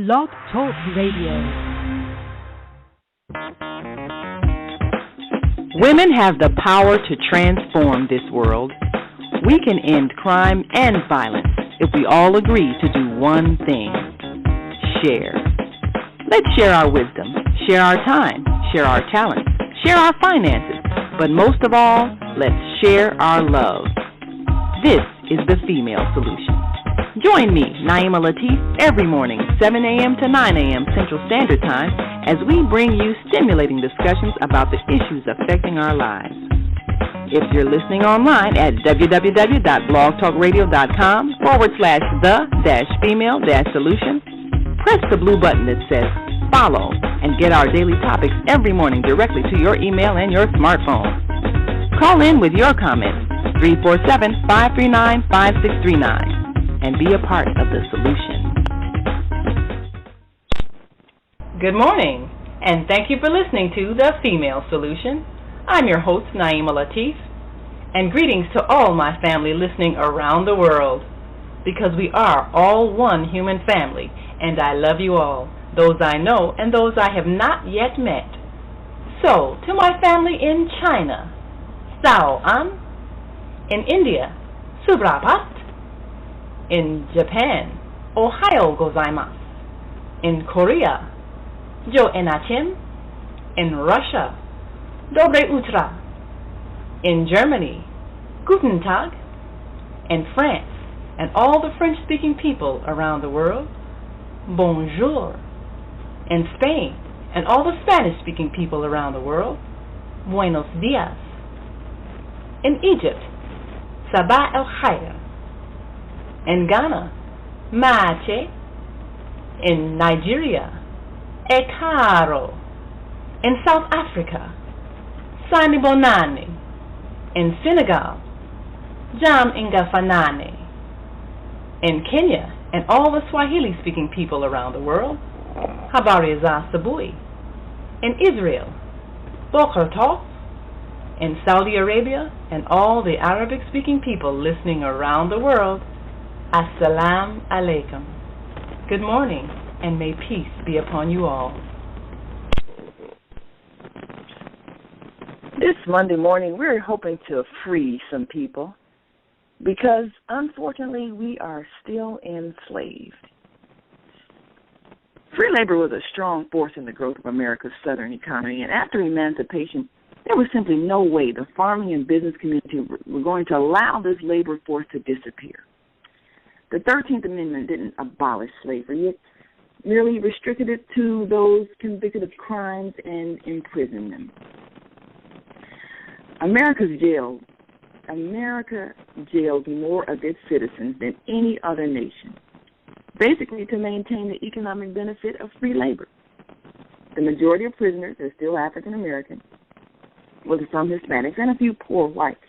Blog Talk Radio. Women have the power to transform this world. We can end crime and violence if we all agree to do one thing: share. Let's share our wisdom, share our time, share our talents, share our finances, but most of all, let's share our love. This is the Female Solution. Join me, Naimah Latif, every morning, 7 a.m. to 9 a.m. Central Standard Time, as we bring you stimulating discussions about the issues affecting our lives. If you're listening online at www.blogtalkradio.com/the-female-solution, press the blue button that says follow and get our daily topics every morning directly to your email and your smartphone. Call in with your comments, 347-539-5639. and be a part of the solution. Good morning, and thank you for listening to The Female Solution. I'm your host, Naimah Latif, and greetings to all my family listening around the world, because we are all one human family, and I love you all, those I know and those I have not yet met. So, to my family in China, Sao An, in India, Subrapat, in Japan, Ohio gozaimasu. In Korea, Jo Enachim. In Russia, Dobre Utra. In Germany, Guten Tag. In France, and all the French-speaking people around the world, Bonjour. In Spain, and all the Spanish-speaking people around the world, Buenos Dias. In Egypt, Sabah el Khair. In Ghana, Mache. In Nigeria, Ekaro. In South Africa, Sani Bonani. In Senegal, Jam Ingafanane. In Kenya, and all the Swahili-speaking people around the world, Habari za Sabui. In Israel, Boker Tov. In Saudi Arabia, and all the Arabic-speaking people listening around the world, Assalamu alaikum. Good morning, and may peace be upon you all. This Monday morning, we're hoping to free some people because, unfortunately, we are still enslaved. Free labor was a strong force in the growth of America's southern economy, and after emancipation, there was simply no way the farming and business community were going to allow this labor force to disappear. The 13th Amendment didn't abolish slavery. It merely restricted it to those convicted of crimes and imprisoned them. America jailed more of its citizens than any other nation, basically to maintain the economic benefit of free labor. The majority of prisoners are still African American, with some Hispanics and a few poor whites.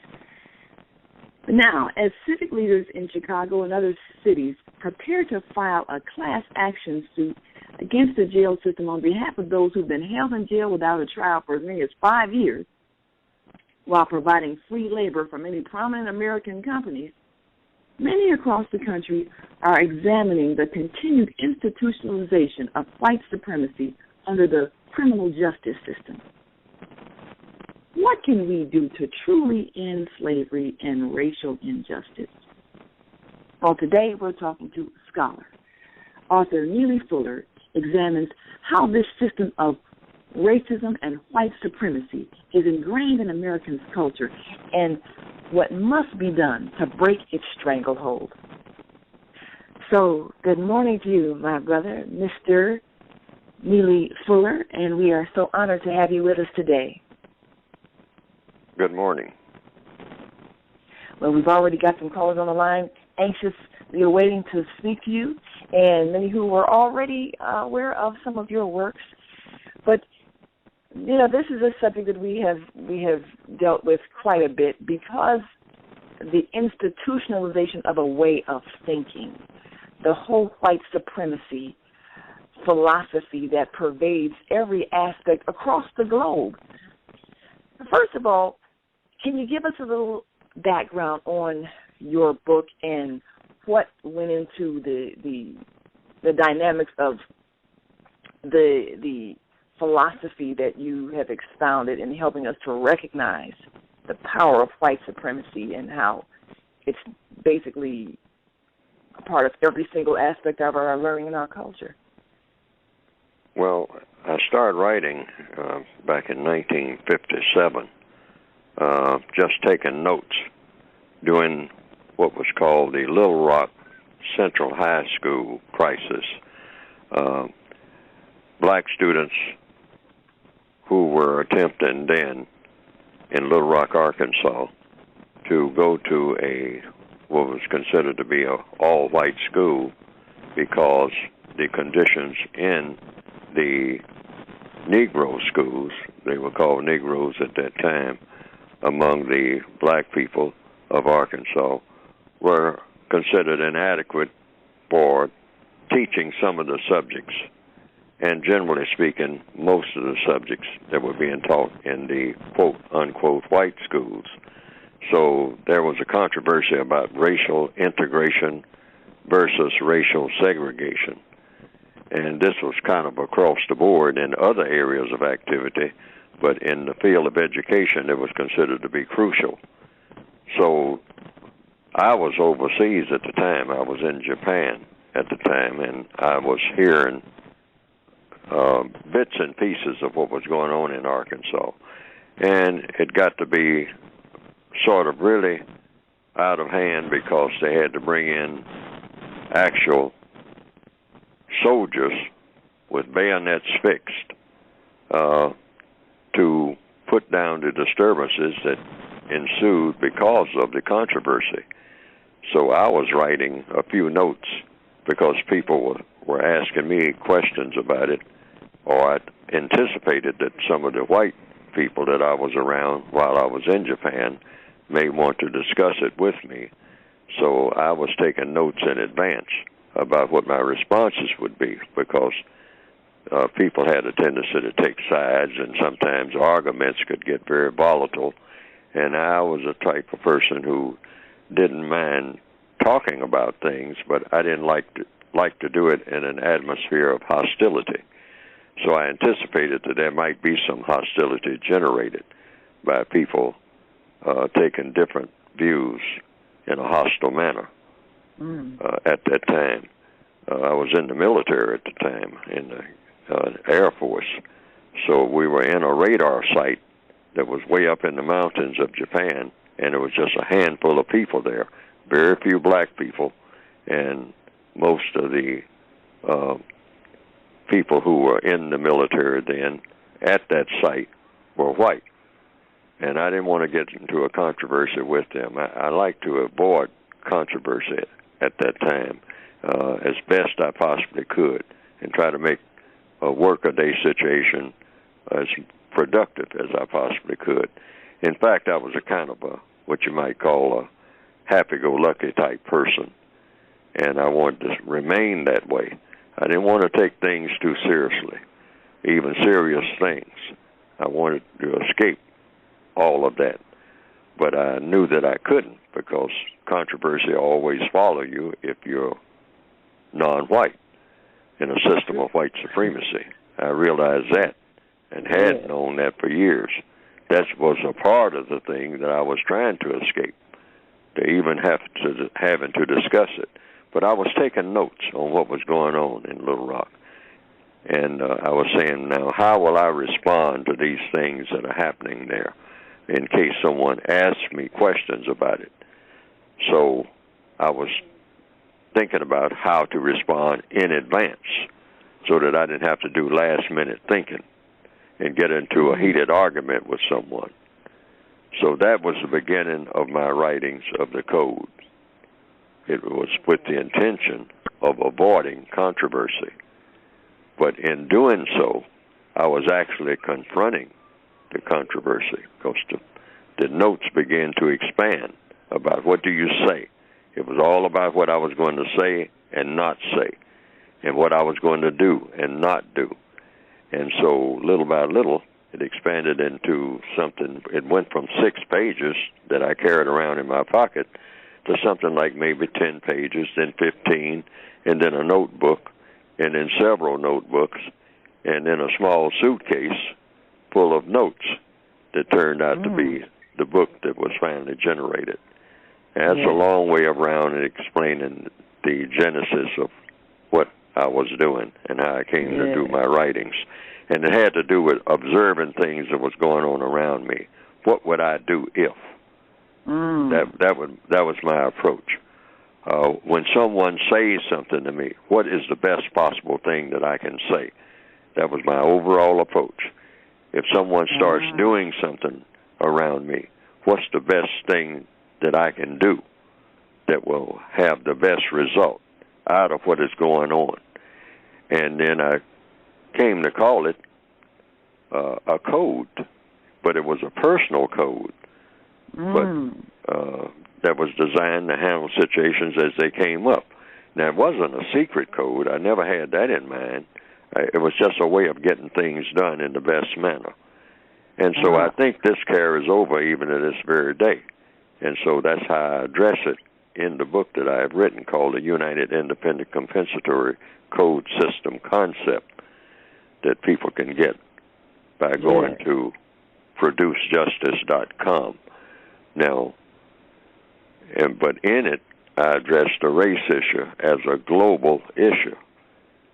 Now, as civic leaders in Chicago and other cities prepare to file a class action suit against the jail system on behalf of those who've been held in jail without a trial for as many as 5 years, while providing free labor for many prominent American companies, many across the country are examining the continued institutionalization of white supremacy under the criminal justice system. What can we do to truly end slavery and racial injustice? Well, today we're talking to scholar. Author Neely Fuller examines how this system of racism and white supremacy is ingrained in American culture and what must be done to break its stranglehold. So, good morning to you, my brother, Mr. Neely Fuller, and we are so honored to have you with us today. Good morning. Well, we've already got some callers on the line, anxiously waiting to speak to you, and many who were already aware of some of your works. But, you know, this is a subject that we have dealt with quite a bit because the institutionalization of a way of thinking, the whole white supremacy philosophy that pervades every aspect across the globe. First of all, can you give us a little background on your book and what went into the dynamics of the philosophy that you have expounded in helping us to recognize the power of white supremacy and how it's basically a part of every single aspect of our learning in our culture. Well, I started writing back in 1957, just taking notes, doing what was called the Little Rock Central High School crisis. Black students who were attempting then in Little Rock, Arkansas, to go to what was considered to be an all-white school because the conditions in the Negro schools, they were called Negroes at that time, among the black people of Arkansas, were considered inadequate for teaching some of the subjects, and generally speaking, most of the subjects that were being taught in the quote-unquote white schools. So there was a controversy about racial integration versus racial segregation. And this was kind of across the board in other areas of activity, but in the field of education, it was considered to be crucial. So I was overseas at the time. I was in Japan at the time, and I was hearing bits and pieces of what was going on in Arkansas. And it got to be sort of really out of hand because they had to bring in actual soldiers with bayonets fixed to put down the disturbances that ensued because of the controversy. So I was writing a few notes because people were asking me questions about it, or I anticipated that some of the white people that I was around while I was in Japan may want to discuss it with me. So I was taking notes in advance about what my responses would be, because people had a tendency to take sides, and sometimes arguments could get very volatile. And I was a type of person who didn't mind talking about things, but I didn't like to do it in an atmosphere of hostility. So I anticipated that there might be some hostility generated by people taking different views in a hostile manner. At that time. I was in the military at the time, in the Air Force. So we were in a radar site that was way up in the mountains of Japan, and it was just a handful of people there, very few black people, and most of the people who were in the military then at that site were white. And I didn't want to get into a controversy with them. I like to avoid controversy at that time as best I possibly could, and try to make a workaday situation as productive as I possibly could. In fact, I was a kind of what you might call a happy-go-lucky type person, and I wanted to remain that way. I didn't want to take things too seriously, even serious things. I wanted to escape all of that, but I knew that I couldn't, because controversy always follow you if you're non-white in a system of white supremacy. I realized that and had known that for years. That was a part of the thing that I was trying to escape, to even having to discuss it. But I was taking notes on what was going on in Little Rock. And I was saying, now, how will I respond to these things that are happening there in case someone asks me questions about it? So I was thinking about how to respond in advance so that I didn't have to do last-minute thinking and get into a heated argument with someone. So that was the beginning of my writings of the code. It was with the intention of avoiding controversy. But in doing so, I was actually confronting the controversy, because the notes began to expand about what do you say. It was all about what I was going to say and not say, and what I was going to do and not do. And so little by little, it expanded into something. It went from 6 pages that I carried around in my pocket to something like maybe 10 pages, then 15, and then a notebook, and then several notebooks, and then a small suitcase full of notes that turned out to be the book that was finally generated. And that's a long way around in explaining the genesis of what I was doing and how I came to do my writings. And it had to do with observing things that was going on around me. What would I do if? That was my approach. When someone says something to me, what is the best possible thing that I can say? That was my overall approach. If someone starts doing something around me, what's the best thing that I can do that will have the best result out of what is going on? And then I came to call it a code, but it was a personal code, but that was designed to handle situations as they came up. Now, it wasn't a secret code. I never had that in mind. It was just a way of getting things done in the best manner. And so I think this carries over even to this very day. And so that's how I address it in the book that I have written called the United Independent Compensatory Code System Concept that people can get by going to producejustice.com. Now, but in it, I address the race issue as a global issue.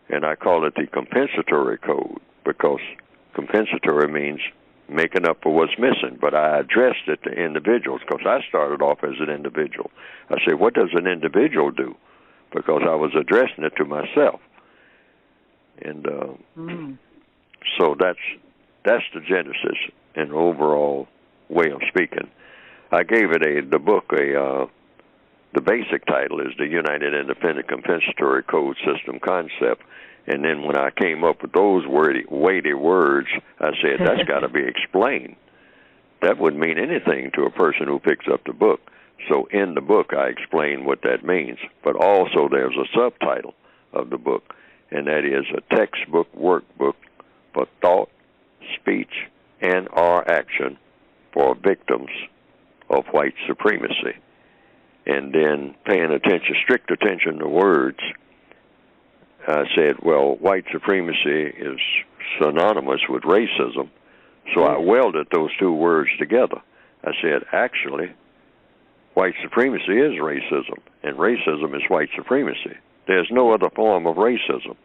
And I call it the compensatory code because compensatory means making up for what's missing. But I addressed it to individuals because I started off as an individual. I said, what does an individual do? Because I was addressing it to myself. And so that's the genesis and overall way of speaking. I gave it the book the basic title is the United Independent Compensatory Code System Concept. And then when I came up with those weighty words, I said, that's got to be explained. That wouldn't mean anything to a person who picks up the book. So in the book, I explain what that means. But also there's a subtitle of the book, and that is a textbook workbook for thought, speech, and/or action for victims of white supremacy. And then paying strict attention to words, I said, well, white supremacy is synonymous with racism. So I welded those two words together. I said, actually, white supremacy is racism, and racism is white supremacy. There's no other form of racism.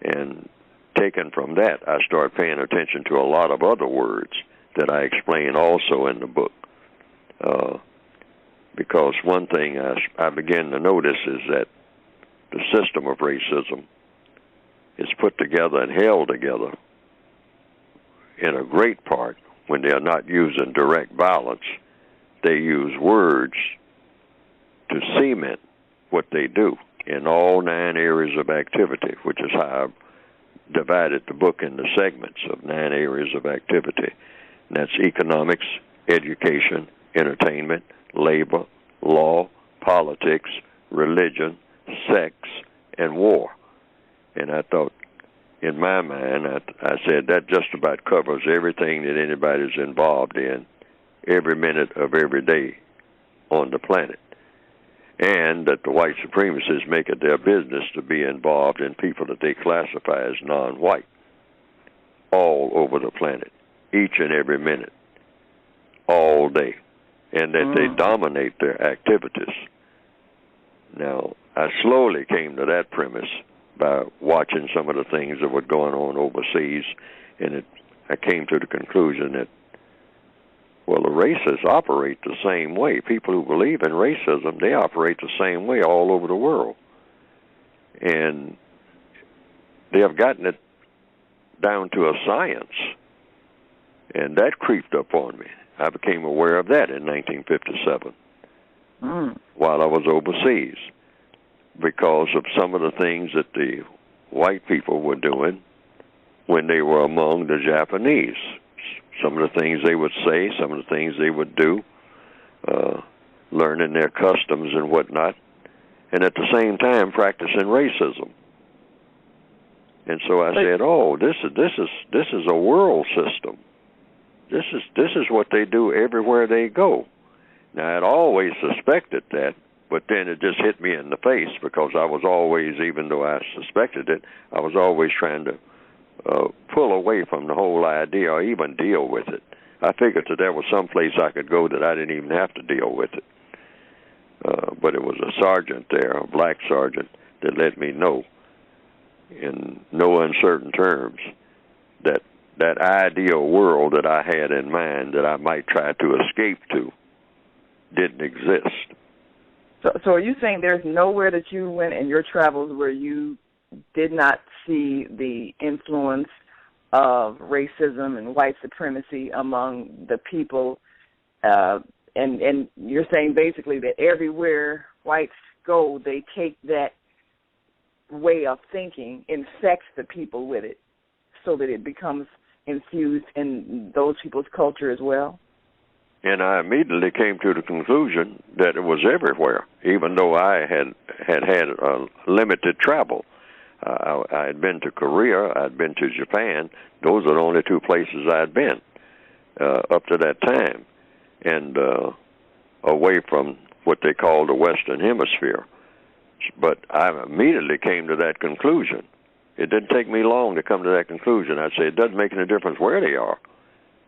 And taken from that, I started paying attention to a lot of other words that I explain also in the book. Because one thing I began to notice is that the system of racism is put together and held together in a great part when they are not using direct violence. They use words to cement what they do in all 9 areas of activity, which is how I divided the book into segments of 9 areas of activity. And that's economics, education, entertainment, labor, law, politics, religion, sex, and war. And I thought, in my mind, I said that just about covers everything that anybody's involved in every minute of every day on the planet. And that the white supremacists make it their business to be involved in people that they classify as non-white all over the planet, each and every minute, all day, and that they dominate their activities. Now, I slowly came to that premise by watching some of the things that were going on overseas, and I came to the conclusion that, well, the racists operate the same way. People who believe in racism, they operate the same way all over the world. And they have gotten it down to a science, and that creeped up on me. I became aware of that in 1957 while I was overseas because of some of the things that the white people were doing when they were among the Japanese. Some of the things they would say, some of the things they would do, learning their customs and whatnot, and at the same time practicing racism. And so I said, "Oh, this is a world system. This is what they do everywhere they go." Now, I'd always suspected that, but then it just hit me in the face because I was always, even though I suspected it, I was always trying to pull away from the whole idea or even deal with it. I figured that there was some place I could go that I didn't even have to deal with it. But it was a sergeant there, a black sergeant, that let me know in no uncertain terms that that ideal world that I had in mind that I might try to escape to didn't exist. So are you saying there's nowhere that you went in your travels where you did not see the influence of racism and white supremacy among the people? And you're saying basically that everywhere whites go, they take that way of thinking, infects the people with it, so that it becomes infused in those people's culture as well? And I immediately came to the conclusion that it was everywhere, even though I had limited travel. I had been to Korea, I'd been to Japan. Those are the only two places I'd been up to that time, and away from what they call the Western Hemisphere. But I immediately came to that conclusion. It didn't take me long to come to that conclusion. I'd say it doesn't make any difference where they are,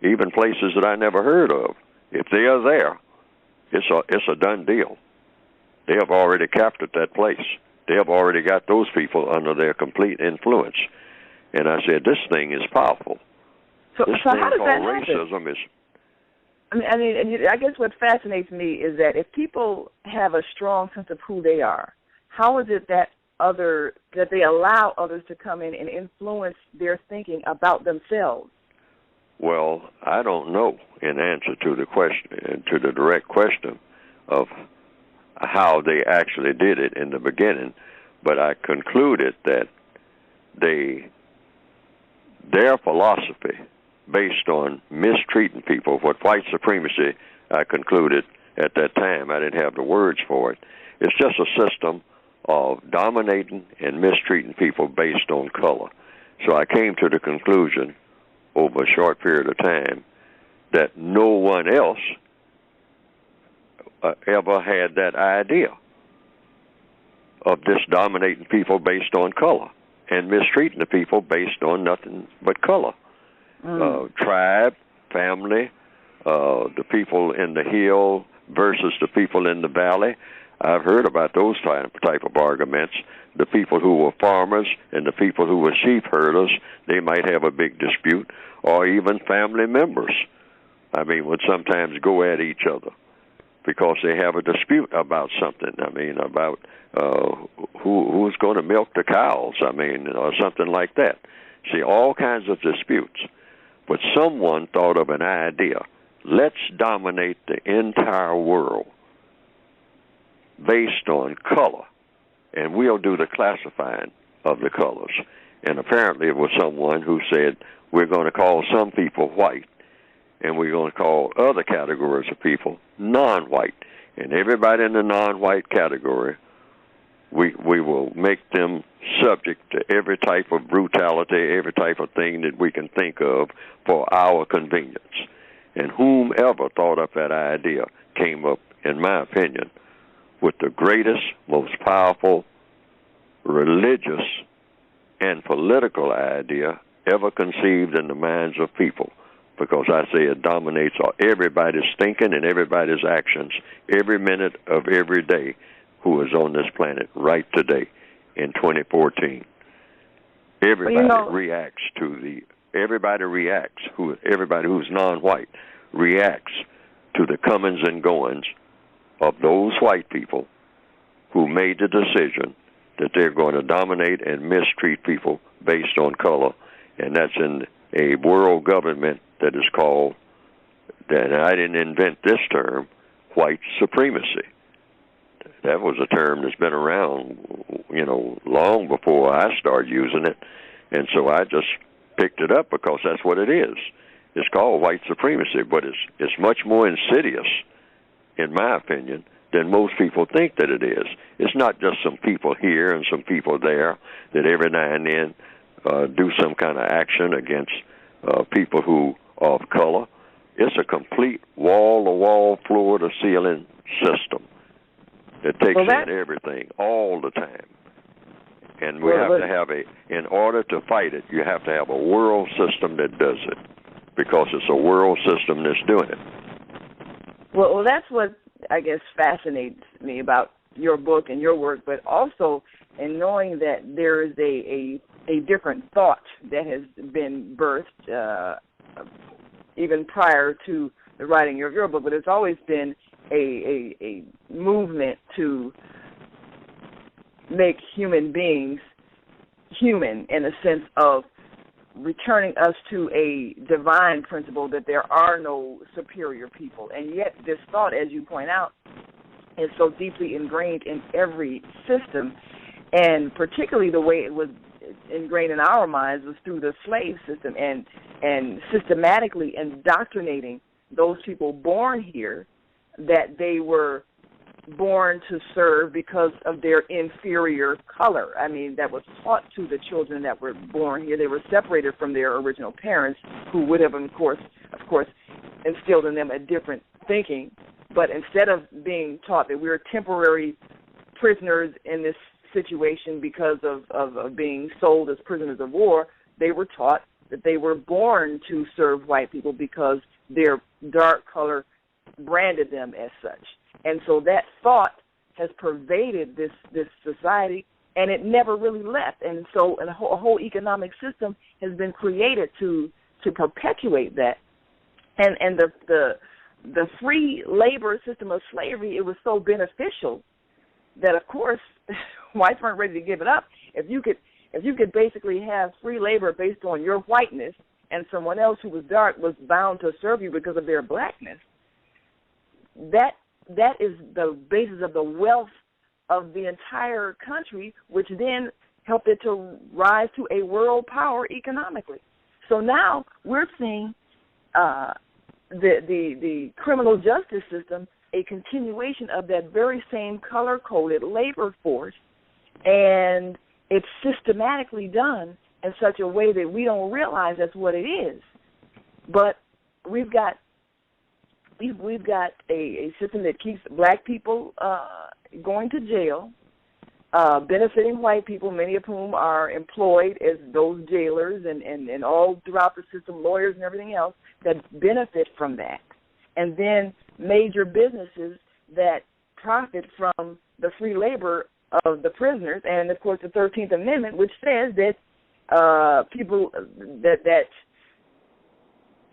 even places that I never heard of. If they are there, it's a done deal. They have already captured that place. They have already got those people under their complete influence. And I said, this thing is powerful. So how does that racism happen? I guess what fascinates me is that if people have a strong sense of who they are, how is it that they allow others to come in and influence their thinking about themselves? Well, I don't know in answer to the question, to the direct question of how they actually did it in the beginning, but I concluded that their philosophy based on mistreating people, what white supremacy, I concluded at that time, I didn't have the words for it, it's just a system of dominating and mistreating people based on color. So I came to the conclusion over a short period of time that no one else ever had that idea of this dominating people based on color and mistreating the people based on nothing but color. Tribe, family, the people in the hill versus the people in the valley. I've heard about those type of arguments. The people who were farmers and the people who were sheep herders, they might have a big dispute, or even family members, would sometimes go at each other because they have a dispute about something. About who's going to milk the cows, or something like that. See, all kinds of disputes. But someone thought of an idea. Let's dominate the entire world based on color, and we'll do the classifying of the colors. And apparently it was someone who said, we're going to call some people white, and we're going to call other categories of people non-white. And everybody in the non-white category, we will make them subject to every type of brutality, every type of thing that we can think of for our convenience. And whomever thought up that idea came up, in my opinion, with the greatest, most powerful religious and political idea ever conceived in the minds of people, because I say it dominates everybody's thinking and everybody's actions every minute of every day who is on this planet right today in 2014. Everybody reacts everybody who's non-white reacts to the comings and goings of those white people who made the decision that they're going to dominate and mistreat people based on color. And that's in a world government that is called, and I didn't invent this term, white supremacy. That was a term that's been around, long before I started using it. And so I just picked it up because that's what it is. It's called white supremacy, but it's much more insidious, in my opinion, than most people think that it is. It's not just some people here and some people there that every now and then do some kind of action against people who are of color. It's a complete wall-to-wall, floor-to-ceiling system that takes in everything all the time. And we have to have in order to fight it, you have to have a world system that does it, because it's a world system that's doing it. Well, that's what I guess fascinates me about your book and your work, but also in knowing that there is a different thought that has been birthed even prior to the writing of your book, but it's always been a movement to make human beings human, in a sense of returning us to a divine principle that there are no superior people. And yet this thought, as you point out, is so deeply ingrained in every system, and particularly the way it was ingrained in our minds was through the slave system and systematically indoctrinating those people born here that they were born to serve because of their inferior color. I mean, that was taught to the children that were born here. They were separated from their original parents, who would have, of course, instilled in them a different thinking. But instead of being taught that we were temporary prisoners in this situation because of being sold as prisoners of war, they were taught that they were born to serve white people because their dark color branded them as such. And so that thought has pervaded this society, and it never really left. And so a whole economic system has been created to perpetuate that. And the free labor system of slavery, it was so beneficial that, of course, whites weren't ready to give it up. If you could basically have free labor based on your whiteness, and someone else who was dark was bound to serve you because of their blackness, that is the basis of the wealth of the entire country, which then helped it to rise to a world power economically. So now we're seeing the criminal justice system a continuation of that very same color-coded labor force, and it's systematically done in such a way that we don't realize that's what it is. But we've got a system that keeps black people going to jail, benefiting white people, many of whom are employed as those jailers, and all throughout the system, lawyers and everything else that benefit from that. And then major businesses that profit from the free labor of the prisoners, and of course the 13th Amendment, which says that that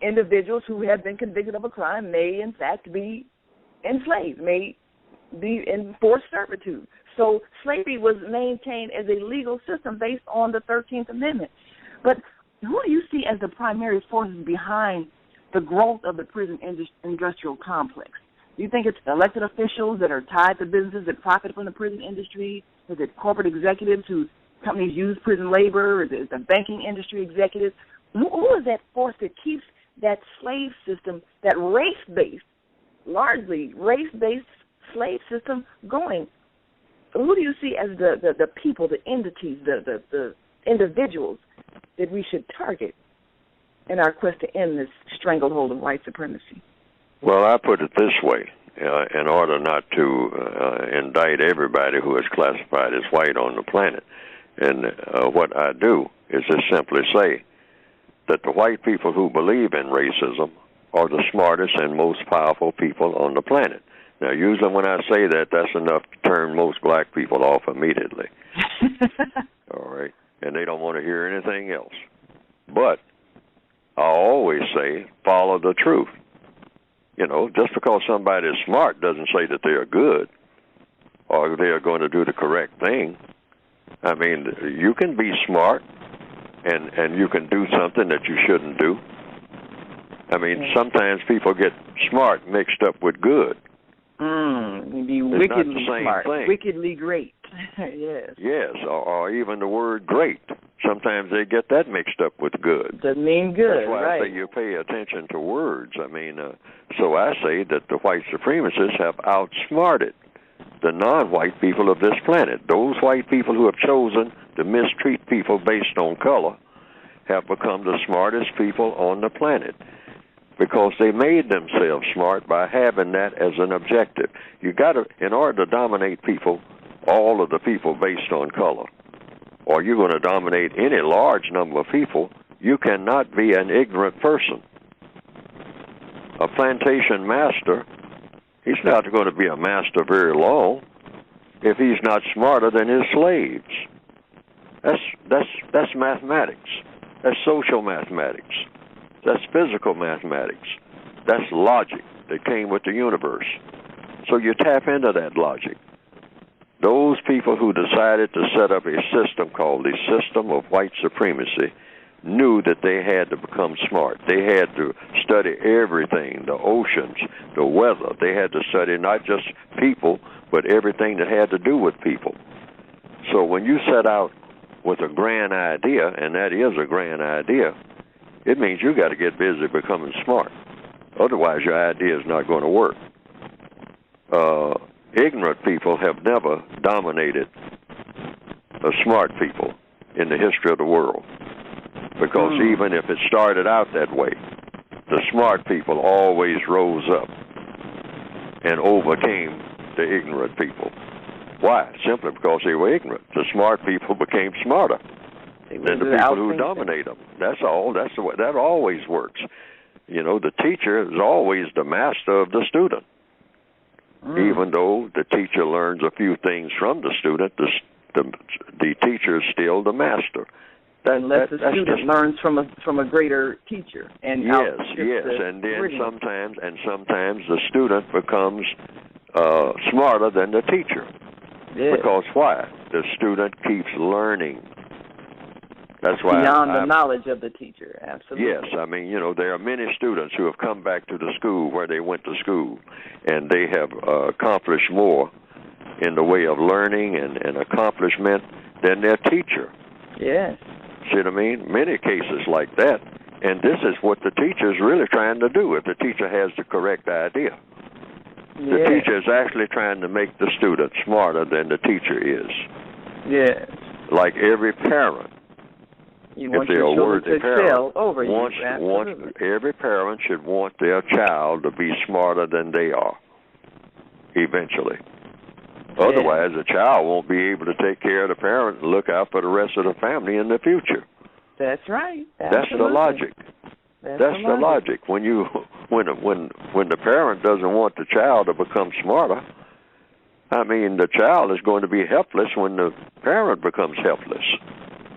individuals who have been convicted of a crime may in fact be enslaved, may be in forced servitude. So slavery was maintained as a legal system based on the 13th Amendment. But who do you see as the primary forces behind the growth of the prison industrial complex? Do you think it's elected officials that are tied to businesses that profit from the prison industry? Is it corporate executives whose companies use prison labor? Is it the banking industry executives? Who is that force that keeps that slave system, that race-based, largely race-based slave system going? Who do you see as the people, the entities, the individuals that we should target in our quest to end this stranglehold of white supremacy? Well, I put it this way. In order not to indict everybody who is classified as white on the planet. And what I do is just simply say that the white people who believe in racism are the smartest and most powerful people on the planet. Now, usually when I say that, that's enough to turn most black people off immediately. All right? And they don't want to hear anything else. But I always say, follow the truth. You know, just because somebody is smart doesn't say that they are good or they are going to do the correct thing. I mean, you can be smart and you can do something that you shouldn't do. I mean, sometimes people get smart mixed up with good. Be wickedly smart, wickedly great. Yes. Yes, or even the word great. Sometimes they get that mixed up with good. Doesn't mean good, That's why right. I say you pay attention to words. I mean, so I say that the white supremacists have outsmarted the non-white people of this planet. Those white people who have chosen to mistreat people based on color have become the smartest people on the planet because they made themselves smart by having that as an objective. You got to, in order to dominate people, all of the people based on color, or you're going to dominate any large number of people, you cannot be an ignorant person. A plantation master, he's not going to be a master very long if he's not smarter than his slaves. That's mathematics. That's social mathematics. That's physical mathematics. That's logic that came with the universe. So you tap into that logic. Those people who decided to set up a system called the system of white supremacy knew that they had to become smart. They had to study everything, the oceans, the weather. They had to study not just people, but everything that had to do with people. So when you set out with a grand idea, and that is a grand idea, it means you got to get busy becoming smart. Otherwise, your idea is not going to work. Ignorant people have never dominated the smart people in the history of the world. Because even if it started out that way, the smart people always rose up and overcame the ignorant people. Why? Simply because they were ignorant. The smart people became smarter than the people who dominate them. That's all. That's the way. That always works. You know, the teacher is always the master of the student. Even though the teacher learns a few things from the student, the teacher is still the master. Unless the student learns from a greater teacher. And yes, and then sometimes the student becomes smarter than the teacher. Yes. Because why? The student keeps learning. That's why beyond the knowledge of the teacher. Absolutely. Yes, I mean, you know, there are many students who have come back to the school where they went to school, and they have accomplished more in the way of learning and accomplishment than their teacher. Yes. See what I mean? Many cases like that. And this is what the teacher is really trying to do if the teacher has the correct idea. Yes. The teacher is actually trying to make the student smarter than the teacher is. Yes. Like every parent. You want your children to excel over you. Every parent should want their child to be smarter than they are, eventually. Yeah. Otherwise, the child won't be able to take care of the parent and look out for the rest of the family in the future. That's right. Absolutely. That's the logic. That's the logic. When the parent doesn't want the child to become smarter, I mean, the child is going to be helpless when the parent becomes helpless.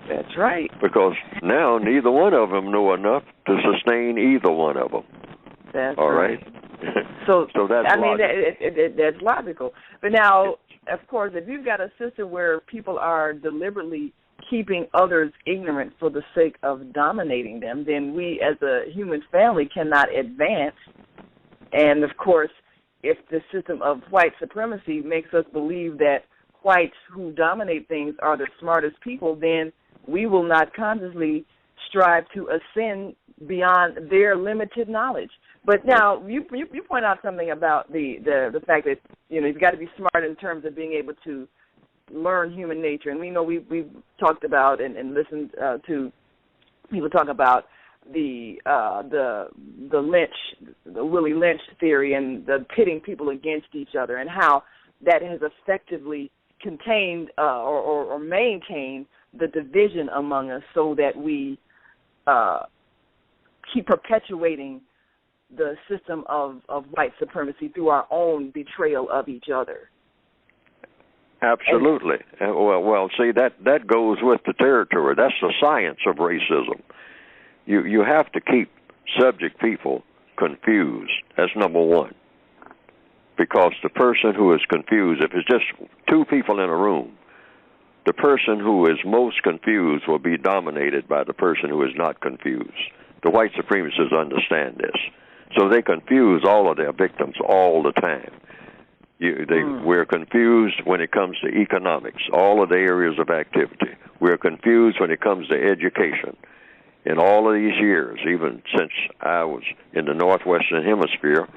That's right. Because now neither one of them know enough to sustain either one of them. That's all right. So that's that's logical. But now, of course, if you've got a system where people are deliberately keeping others ignorant for the sake of dominating them, then we as a human family cannot advance. And, of course, if the system of white supremacy makes us believe that whites who dominate things are the smartest people, then we will not consciously strive to ascend beyond their limited knowledge. But now you point out something about the fact that, you know, you've got to be smart in terms of being able to learn human nature. And we know we've talked about and listened to people talk about the Willie Lynch theory and the pitting people against each other, and how that has effectively contained or maintained the division among us, so that we keep perpetuating the system of white supremacy through our own betrayal of each other. Absolutely. Well, see, that goes with the territory. That's the science of racism. You have to keep subject people confused. That's number one. Because the person who is confused, if it's just two people in a room, the person who is most confused will be dominated by the person who is not confused. The white supremacists understand this. So they confuse all of their victims all the time. We're confused when it comes to economics, all of the areas of activity. We're confused when it comes to education. In all of these years, even since I was in the Northwestern Hemisphere,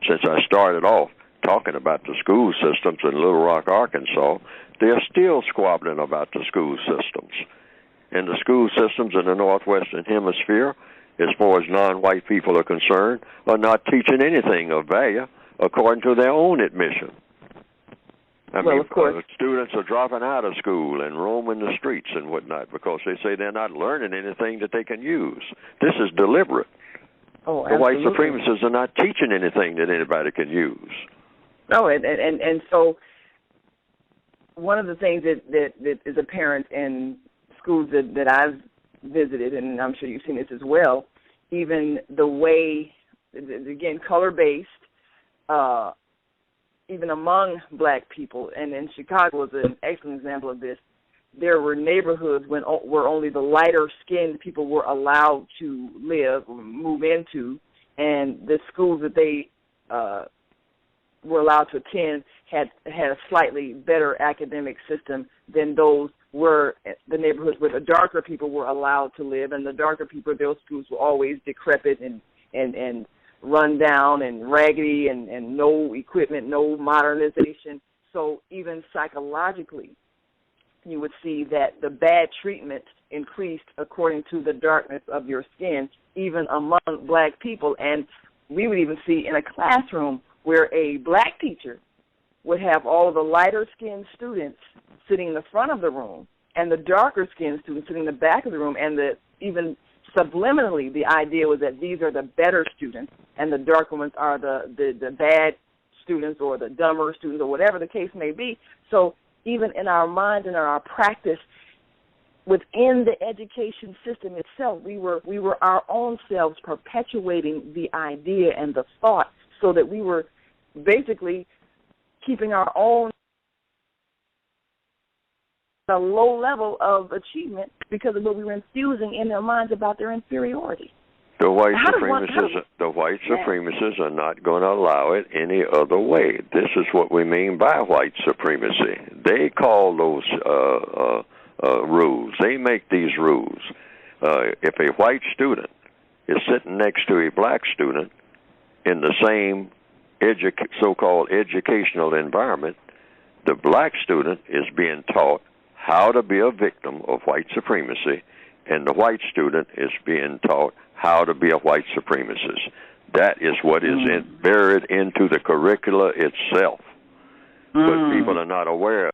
since I started off talking about the school systems in Little Rock, Arkansas, they're still squabbling about the school systems. And the school systems in the Northwestern Hemisphere, as far as non-white people are concerned, are not teaching anything of value according to their own admission. I mean, of course. Students are dropping out of school and roaming the streets and whatnot because they say they're not learning anything that they can use. This is deliberate. Oh, the white supremacists are not teaching anything that anybody can use. No, and so one of the things that is apparent in schools that I've visited, and I'm sure you've seen this as well, even the way, again, color-based, even among black people, and in Chicago is an excellent example of this. There were neighborhoods where only the lighter-skinned people were allowed to live or move into, and the schools that they were allowed to attend had a slightly better academic system than those where the neighborhoods where the darker people were allowed to live, and the darker people, those schools were always decrepit and run down and raggedy and no equipment, no modernization. So even psychologically, you would see that the bad treatment increased according to the darkness of your skin, even among black people. And we would even see in a classroom where a black teacher would have all of the lighter-skinned students sitting in the front of the room and the darker-skinned students sitting in the back of the room, and even subliminally the idea was that these are the better students and the darker ones are the bad students or the dumber students or whatever the case may be. So even in our minds and in our practice within the education system itself, we were our own selves perpetuating the idea and the thought, so that we were basically keeping our own a low level of achievement because of what we were infusing in their minds about their inferiority. The white supremacists are not going to allow it any other way. This is what we mean by white supremacy. They call those rules. They make these rules. If a white student is sitting next to a black student in the same so-called educational environment, the black student is being taught how to be a victim of white supremacy, and the white student is being taught how to be a white supremacist. That is what is buried into the curricula itself. But people are not aware.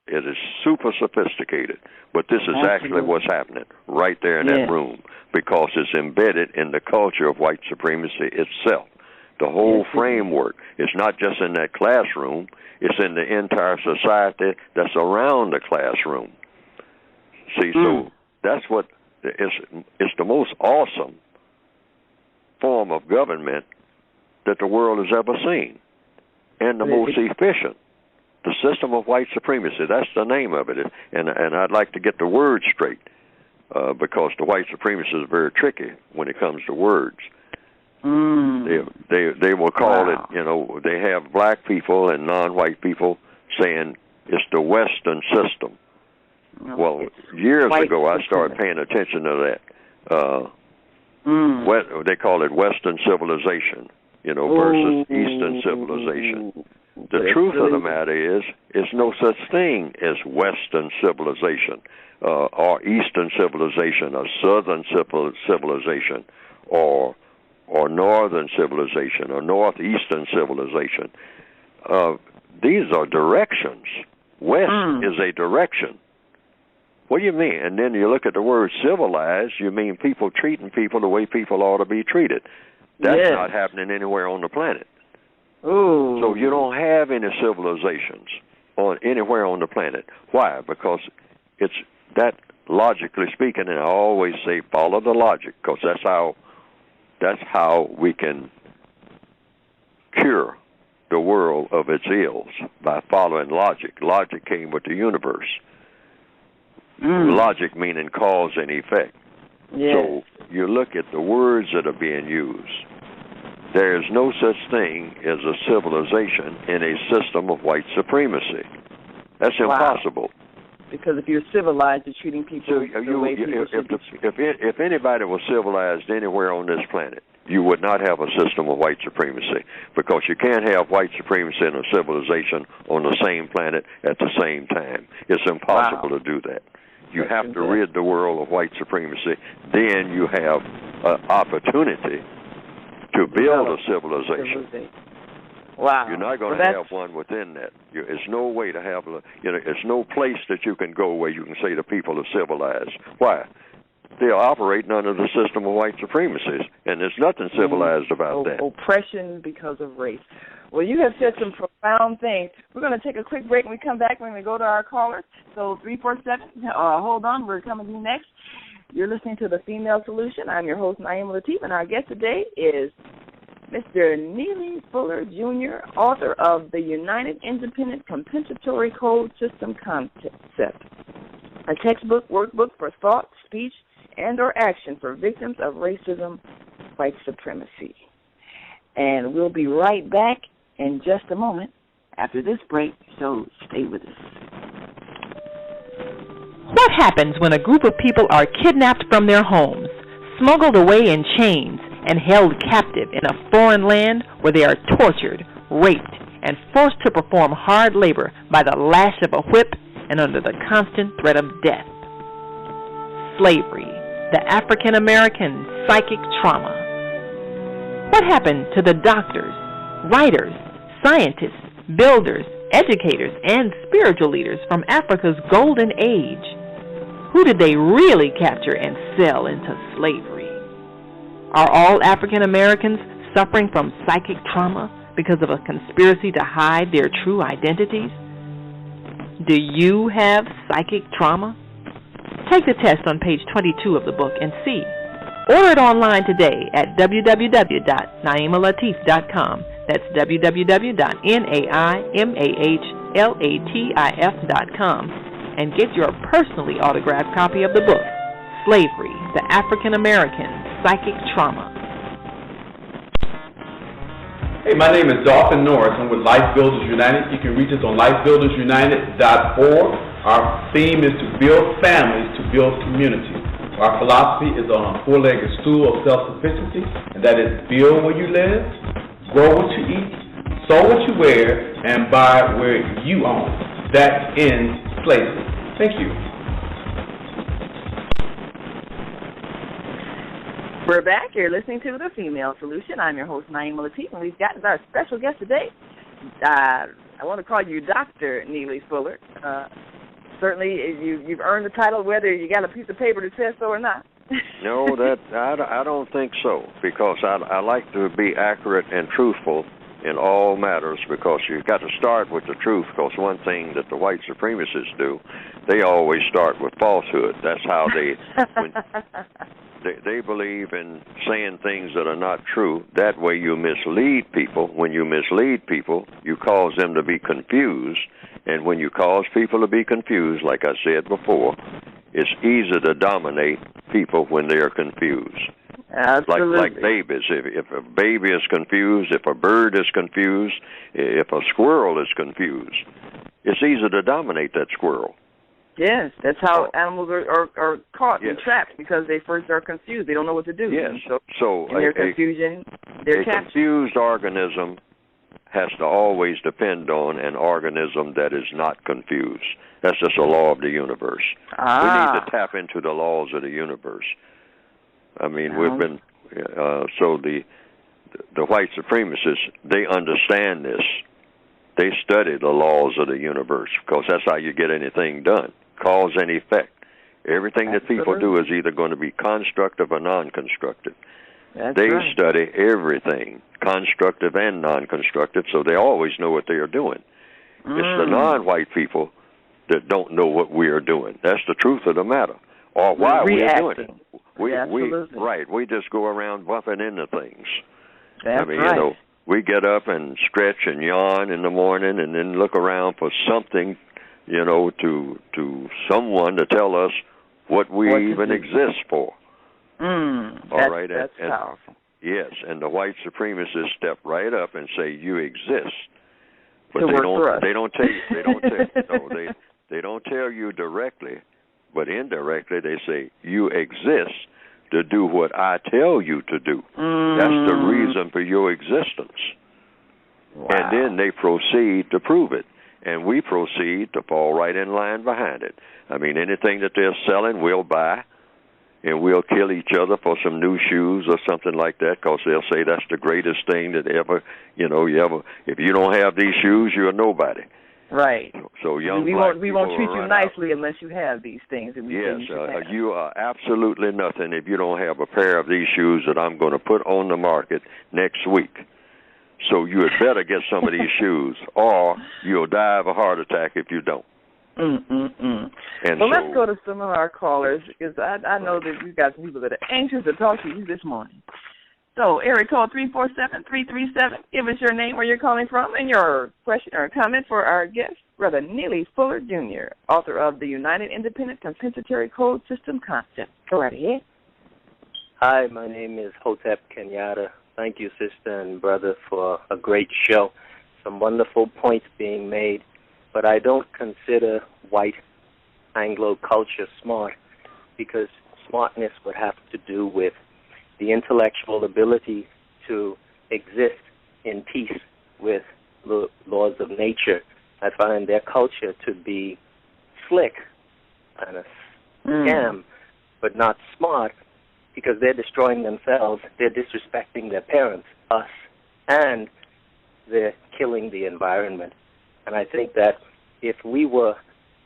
It is super sophisticated, but this is actually what's happening right there in that room, because it's embedded in the culture of white supremacy itself. The whole framework is not just in that classroom, it's in the entire society that's around the classroom. See, so that's what it's the most awesome form of government that the world has ever seen, and the most efficient. The system of white supremacy, that's the name of it. And I'd like to get the words straight, because the white supremacists are very tricky when it comes to words. They will call it, they have black people and non-white people saying it's the Western system. Well, years ago I started paying attention to that. They call it Western civilization, versus Eastern civilization. The truth of the matter is, there's no such thing as Western civilization, or Eastern civilization, or Southern civilization, or Northern civilization, or Northeastern civilization. These are directions. West is a direction. What do you mean? And then you look at the word civilized, you mean people treating people the way people ought to be treated. That's not happening anywhere on the planet. Ooh. So you don't have any civilizations anywhere on the planet. Why? Because it's that, logically speaking, and I always say follow the logic, because that's how we can cure the world of its ills, by following logic. Logic came with the universe. Logic meaning cause and effect. So you look at the words that are being used. There is no such thing as a civilization in a system of white supremacy. That's impossible. Because if you're civilized, you're treating people the way people should be treated. If anybody was civilized anywhere on this planet, you would not have a system of white supremacy, because you can't have white supremacy and a civilization on the same planet at the same time. It's impossible to do that. You have to rid the world of white supremacy. Then you have an opportunity to build a civilization. Wow. You're not going to have one within that. There's no way to have, it's no place that you can go where you can say the people are civilized. Why? They're operating under the system of white supremacy, and there's nothing civilized about that. Oppression because of race. Well, you have said some profound things. We're going to take a quick break. When we come back, we're going to go to our callers. So 347, hold on, we're coming to you next. You're listening to The Female Solution. I'm your host, Naimah Latif, and our guest today is Mr. Neely Fuller, Jr., author of The United Independent Compensatory Code System Concept, a textbook workbook for thought, speech, and or action for victims of racism, white supremacy. And we'll be right back in just a moment after this break, so stay with us. What happens when a group of people are kidnapped from their homes, smuggled away in chains, and held captive in a foreign land where they are tortured, raped, and forced to perform hard labor by the lash of a whip and under the constant threat of death? Slavery, the African-American psychic trauma. What happened to the doctors, writers, scientists, builders, educators, and spiritual leaders from Africa's golden age? Who did they really capture and sell into slavery? Are all African Americans suffering from psychic trauma because of a conspiracy to hide their true identities? Do you have psychic trauma? Take the test on page 22 of the book and see. Order it online today at www.naimalatif.com. That's www.naimalatif.com, and get your personally autographed copy of the book, Slavery, the African American Psychic Trauma. Hey, my name is Dalton Norris. I'm with Life Builders United. You can reach us on lifebuildersunited.org. Our theme is to build families, to build community. Our philosophy is on a four-legged stool of self-sufficiency, and that is build where you live, grow what you eat, sew what you wear, and buy where you own. That ends slavery. Thank you. We're back. You're listening to The Female Solution. I'm your host, Naimah Latif, and we've got our special guest today. I want to call you Dr. Neely Fuller. Certainly, you've earned the title, whether you got a piece of paper that says so or not. No, I don't think so, because I like to be accurate and truthful in all matters, because you've got to start with the truth, because one thing that the white supremacists do, they always start with falsehood. That's how they believe in saying things that are not true. That way you mislead people. When you mislead people, you cause them to be confused. And when you cause people to be confused, like I said before, it's easy to dominate people when they are confused. Absolutely. Like babies. If a baby is confused, if a bird is confused, if a squirrel is confused, it's easy to dominate that squirrel. Yes, that's how animals are caught and trapped, because they first are confused. They don't know what to do. Yes. So in their confusion, they're captured. A confused organism has to always depend on an organism that is not confused. That's just a law of the universe. We need to tap into the laws of the universe. I mean, we've been so the white supremacists, they understand this. They study the laws of the universe, because that's how you get anything done. Cause and effect. Everything that people do is either going to be constructive or non-constructive. They study everything, constructive and non-constructive, so they always know what they are doing. It's the non-white people that don't know what we are doing. That's the truth of the matter, or why we are doing it. We just go around bumping into things. We get up and stretch and yawn in the morning, and then look around for something, to someone to tell us what we even exist for. That's powerful. Yes, and the white supremacists step right up and say, "You exist," but they don't tell you. They don't tell you directly, but indirectly they say, "You exist to do what I tell you to do." That's the reason for your existence. Wow. And then they proceed to prove it, and we proceed to fall right in line behind it. I mean, anything that they're selling, we'll buy. and we'll kill each other for some new shoes or something like that, because they'll say that's the greatest thing that ever, if you don't have these shoes, you're nobody. Right. So we won't treat you nicely unless you have these things. Yes, you are absolutely nothing if you don't have a pair of these shoes that I'm going to put on the market next week. So you had better get some of these shoes, or you'll die of a heart attack if you don't. Let's go to some of our callers, because I know that we've got some people that are anxious to talk to you this morning. So, area code 347-337. Give us your name, where you're calling from, and your question or comment for our guest, Brother Neely Fuller, Jr., author of the United Independent Compensatory Code System Concept. Go right ahead. Hi, my name is Hotep Kenyatta. Thank you, sister and brother, for a great show. Some wonderful points being made, but I don't consider white Anglo culture smart, because smartness would have to do with the intellectual ability to exist in peace with the laws of nature. I find their culture to be slick and a scam, but not smart, because they're destroying themselves, they're disrespecting their parents, us, and they're killing the environment. And I think that if we were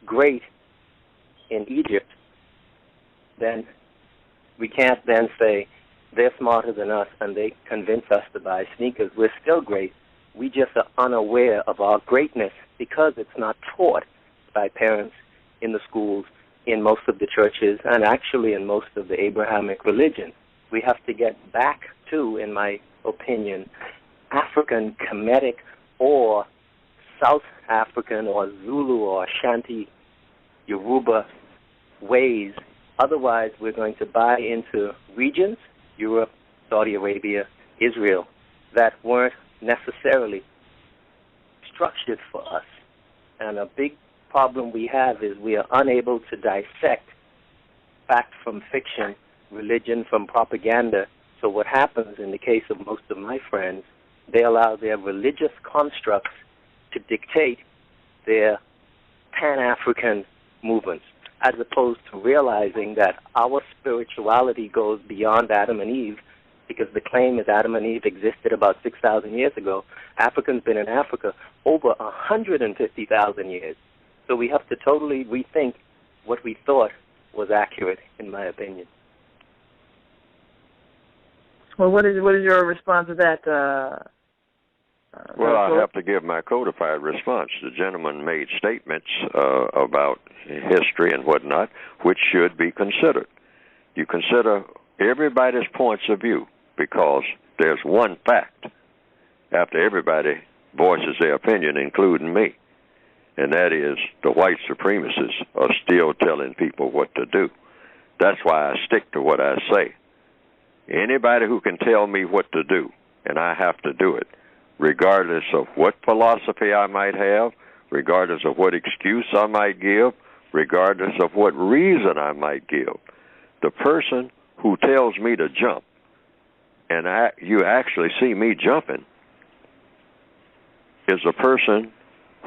great in Egypt, then we can't then say they're smarter than us and they convince us to buy sneakers. We're still great. We just are unaware of our greatness because it's not taught by parents in the schools, in most of the churches, and actually in most of the Abrahamic religions. We have to get back to, in my opinion, African Kemetic or South African or Zulu or Ashanti Yoruba ways. Otherwise, we're going to buy into regions, Europe, Saudi Arabia, Israel, that weren't necessarily structured for us. And a big problem we have is we are unable to dissect fact from fiction, religion from propaganda. So what happens in the case of most of my friends, they allow their religious constructs to dictate their Pan-African movements, as opposed to realizing that our spirituality goes beyond Adam and Eve, because the claim is Adam and Eve existed about 6,000 years ago. Africans been in Africa over 150,000 years. So we have to totally rethink what we thought was accurate, in my opinion. Well, what is your response to that? Well, I have to give my codified response. The gentleman made statements about history and whatnot, which should be considered. You consider everybody's points of view, because there's one fact after everybody voices their opinion, including me, and that is the white supremacists are still telling people what to do. That's why I stick to what I say. Anybody who can tell me what to do, and I have to do it, regardless of what philosophy I might have, regardless of what excuse I might give, regardless of what reason I might give. The person who tells me to jump, and you actually see me jumping, is a person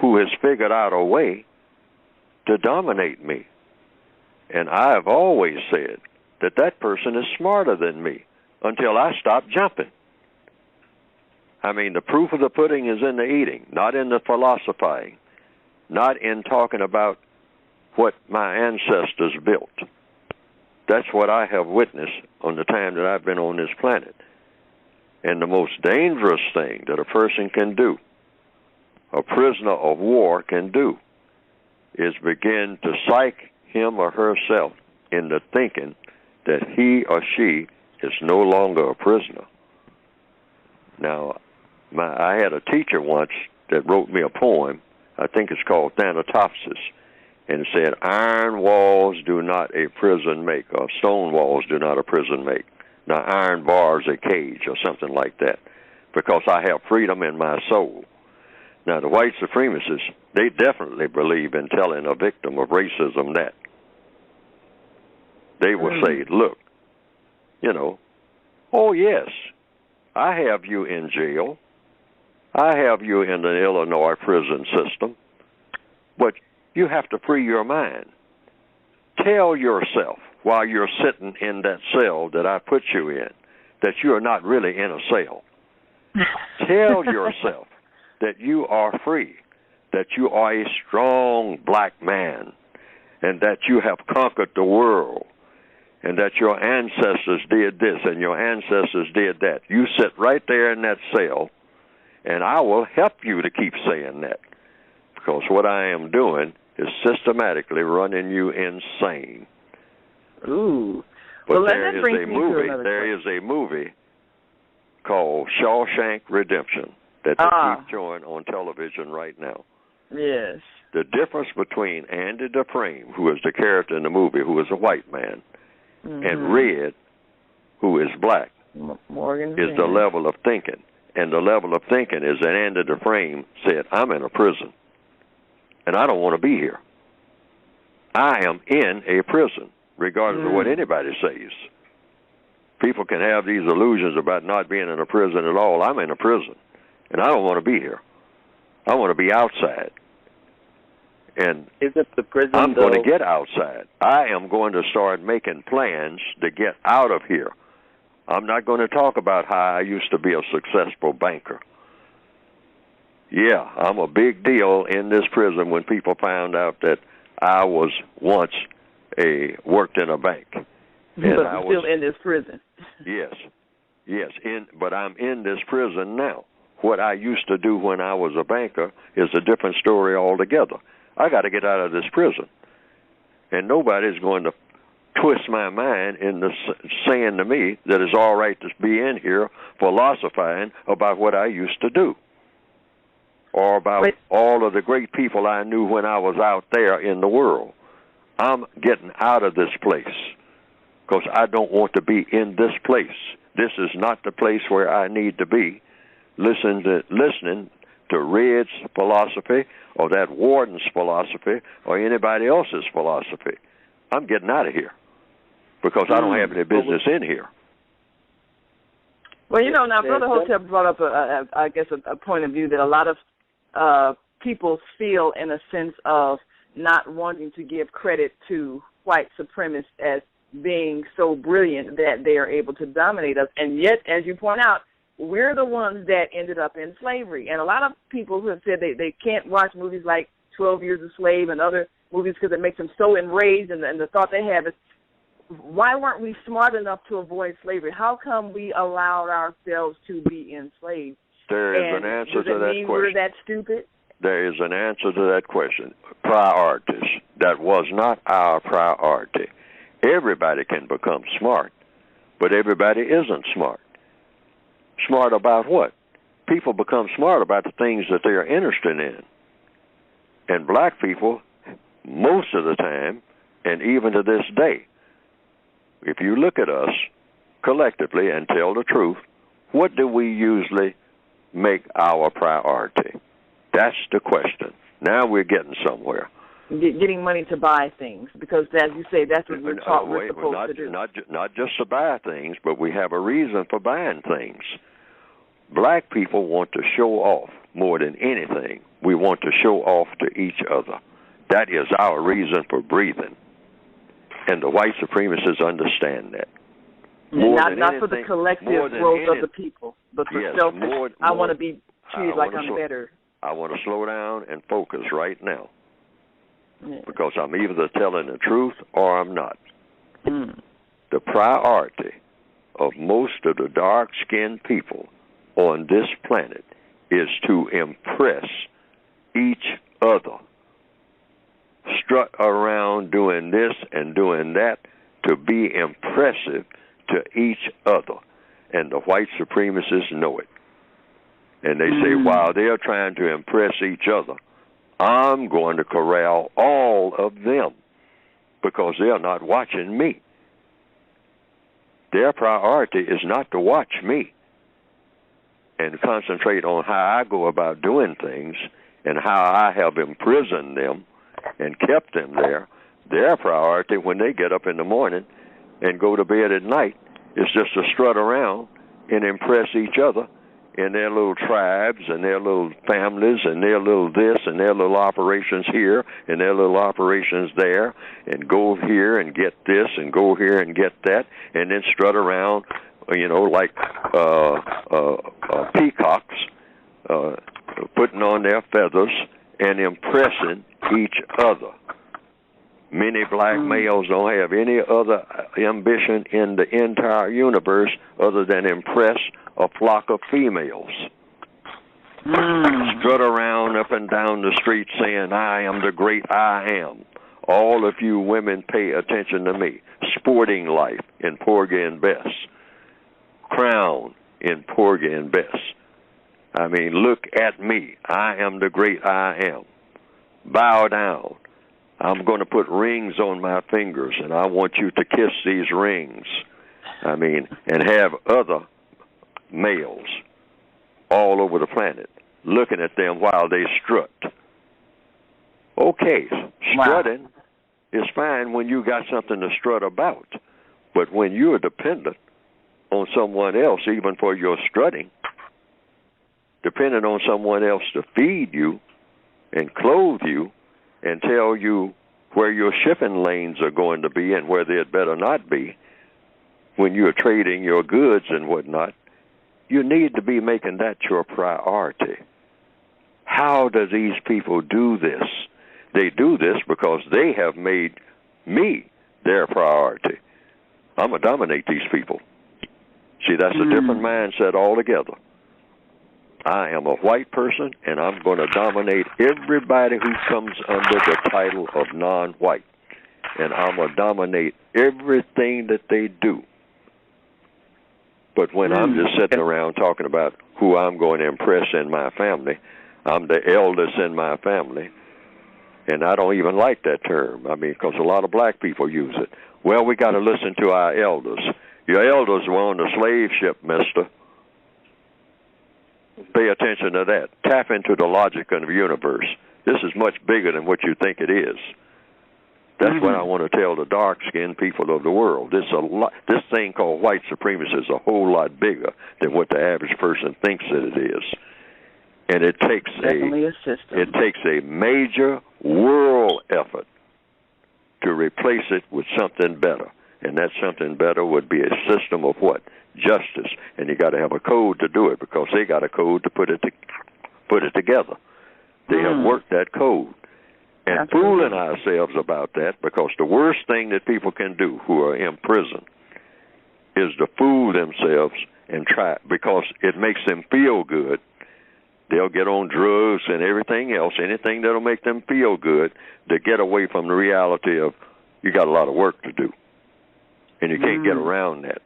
who has figured out a way to dominate me. And I have always said that that person is smarter than me until I stop jumping. I mean, the proof of the pudding is in the eating, not in the philosophizing, not in talking about what my ancestors built. That's what I have witnessed on the time that I've been on this planet. And the most dangerous thing that a person can do, a prisoner of war can do, is begin to psych him or herself into thinking that he or she is no longer a prisoner. Now, I had a teacher once that wrote me a poem, I think it's called Thanatopsis, and it said, iron walls do not a prison make, or stone walls do not a prison make. Now, iron bars a cage, or something like that, because I have freedom in my soul. Now, the white supremacists, they definitely believe in telling a victim of racism that. They will say, look, oh, yes, I have you in jail. I have you in the Illinois prison system, but you have to free your mind. Tell yourself while you're sitting in that cell that I put you in, that you are not really in a cell. Tell yourself that you are free, that you are a strong black man, and that you have conquered the world, and that your ancestors did this and your ancestors did that. You sit right there in that cell, and I will help you to keep saying that, because what I am doing is systematically running you insane. Ooh. But well, there is a movie called Shawshank Redemption that they keep showing on television right now. Yes. The difference between Andy Dufresne, who is the character in the movie, who is a white man, and Red, who is black, is the level of thinking. And the level of thinking is that Andy Dufresne said, I'm in a prison, and I don't want to be here. I am in a prison, regardless of what anybody says. People can have these illusions about not being in a prison at all. I'm in a prison, and I don't want to be here. I want to be outside. And isn't the prison, I'm going to get outside. I am going to start making plans to get out of here. I'm not going to talk about how I used to be a successful banker. Yeah, I'm a big deal in this prison when people found out that I was once worked in a bank. And but I'm still in this prison. Yes, but I'm in this prison now. What I used to do when I was a banker is a different story altogether. I got to get out of this prison. And nobody's going to twist my mind into saying to me that it's all right to be in here philosophizing about what I used to do, or about all of the great people I knew when I was out there in the world. I'm getting out of this place because I don't want to be in this place. This is not the place where I need to be listening to Red's philosophy or that warden's philosophy or anybody else's philosophy. I'm getting out of here because I don't have any business in here. Well, now Brother Hotep brought up, a point of view that a lot of people feel in a sense of not wanting to give credit to white supremacists as being so brilliant that they are able to dominate us. And yet, as you point out, we're the ones that ended up in slavery. And a lot of people who have said they can't watch movies like 12 Years a Slave and other movies because it makes them so enraged, and the thought they have is, why weren't we smart enough to avoid slavery? How come we allowed ourselves to be enslaved? There is an answer to that question. Does it mean we're that stupid? There is an answer to that question. Priorities. That was not our priority. Everybody can become smart, but everybody isn't smart. Smart about what? People become smart about the things that they're interested in. And black people, most of the time, and even to this day, if you look at us collectively and tell the truth, what do we usually make our priority? That's the question. Now we're getting somewhere. Getting money to buy things, because as you say, that's what we're taught we're supposed to do. Not just to buy things, but we have a reason for buying things. Black people want to show off more than anything. We want to show off to each other. That is our reason for breathing. And the white supremacists understand that. Not for the collective growth of the people, but for selfish. I want to be treated like I'm better. I want to slow down and focus right now. Because I'm either telling the truth or I'm not. The priority of most of the dark-skinned people on this planet is to impress each other. Strut around doing this and doing that to be impressive to each other. And the white supremacists know it. And they say, while they're trying to impress each other, I'm going to corral all of them because they're not watching me. Their priority is not to watch me and concentrate on how I go about doing things and how I have imprisoned them and kept them there. Their priority when they get up in the morning and go to bed at night is just to strut around and impress each other in their little tribes and their little families and their little this and their little operations here and their little operations there, and go here and get this and go here and get that, and then strut around, like peacocks, putting on their feathers and impressing each other. Many black males don't have any other ambition in the entire universe other than impress a flock of females. Strut around up and down the street saying, I am the great I am. All of you women pay attention to me. Sporting Life in Porgy and Bess. Crown in Porgy and Bess. I mean, look at me. I am the great I am. Bow down. I'm going to put rings on my fingers, and I want you to kiss these rings. I mean, and have other males all over the planet looking at them while they strut. Okay, strutting is fine when you got something to strut about, but when you're dependent on someone else, even for your strutting, dependent on someone else to feed you and clothe you and tell you where your shipping lanes are going to be and where they'd better not be, when you're trading your goods and whatnot, you need to be making that your priority. How do these people do this? They do this because they have made me their priority. I'm going to dominate these people. See, that's a different mindset altogether. I am a white person, and I'm going to dominate everybody who comes under the title of non-white. And I'm going to dominate everything that they do. But when I'm just sitting around talking about who I'm going to impress in my family, I'm the eldest in my family, and I don't even like that term. I mean, because a lot of black people use it. Well, we got to listen to our elders. Your elders were on the slave ship, mister. Pay attention to that. Tap into the logic of the universe. This is much bigger than what you think it is. That's what I want to tell the dark-skinned people of the world. This thing called white supremacy is a whole lot bigger than what the average person thinks that it is. And it takes a major world effort to replace it with something better. And that something better would be a system of what? Justice. And you got to have a code to do it, because they got a code to put it together. They have worked that code. And fooling ourselves about that, because the worst thing that people can do who are in prison is to fool themselves and try, because it makes them feel good. They'll get on drugs and everything else, anything that'll make them feel good, to get away from the reality of you got a lot of work to do. And you can't get around that.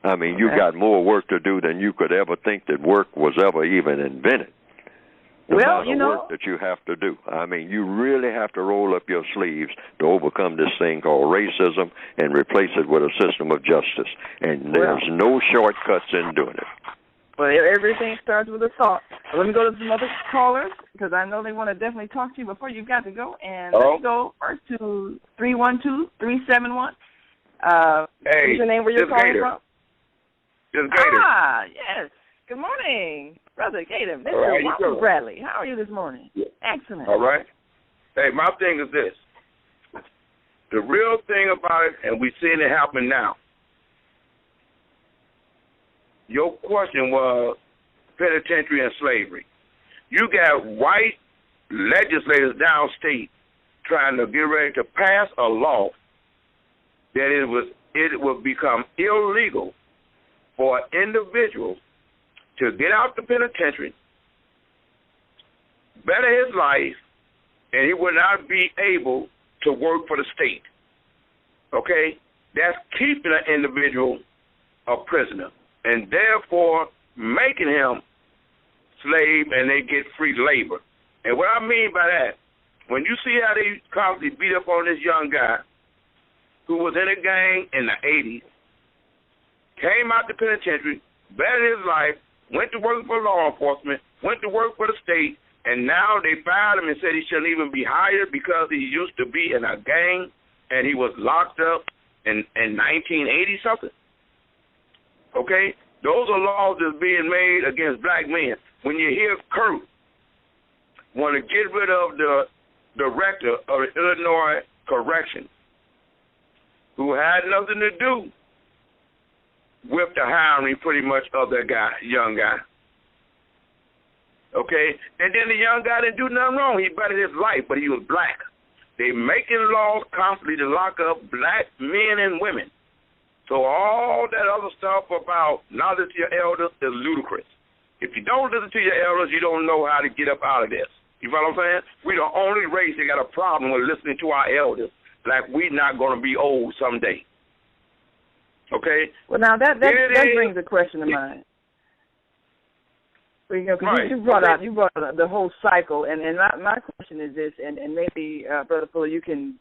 I mean, you got more work to do than you could ever think that work was ever even invented. The amount of work that you have to do. I mean, you really have to roll up your sleeves to overcome this thing called racism and replace it with a system of justice. And there's no shortcuts in doing it. Well, everything starts with a thought. Let me go to some other callers, because I know they want to definitely talk to you before you've got to go. And let me go first to 312-371. Hey, what's your name, where you're calling from? Just Gator. Ah, yes. Good morning, Brother Gator. Mr. Walter Bradley. How are you this morning? Yeah. Excellent. All right. Hey, my thing is this. The real thing about it, and we're seeing it happen now, your question was penitentiary and slavery. You got white legislators downstate trying to get ready to pass a law that it will become illegal for an individual to get out the penitentiary, better his life, and he will not be able to work for the state. Okay? That's keeping an individual a prisoner, and therefore making him slave, and they get free labor. And what I mean by that, when you see how they constantly beat up on this young guy who was in a gang in the 80s, came out the penitentiary, bettered his life, went to work for law enforcement, went to work for the state, and now they fired him and said he shouldn't even be hired because he used to be in a gang and he was locked up in 1980-something. Okay? Those are laws that's being made against black men. When you hear Kurt want to get rid of the director of the Illinois Correction, who had nothing to do with the hiring pretty much of that guy, young guy. Okay? And then the young guy didn't do nothing wrong. He bettered his life, but he was black. They making laws constantly to lock up black men and women. So all that other stuff about knowledge to your elders is ludicrous. If you don't listen to your elders, you don't know how to get up out of this. You follow what I'm saying? We're the only race that got a problem with listening to our elders, like we're not going to be old someday. Okay? Well, now that brings a question to mind. Well, you know, right. you brought out the whole cycle, and my question is this, and maybe Brother Fuller, you can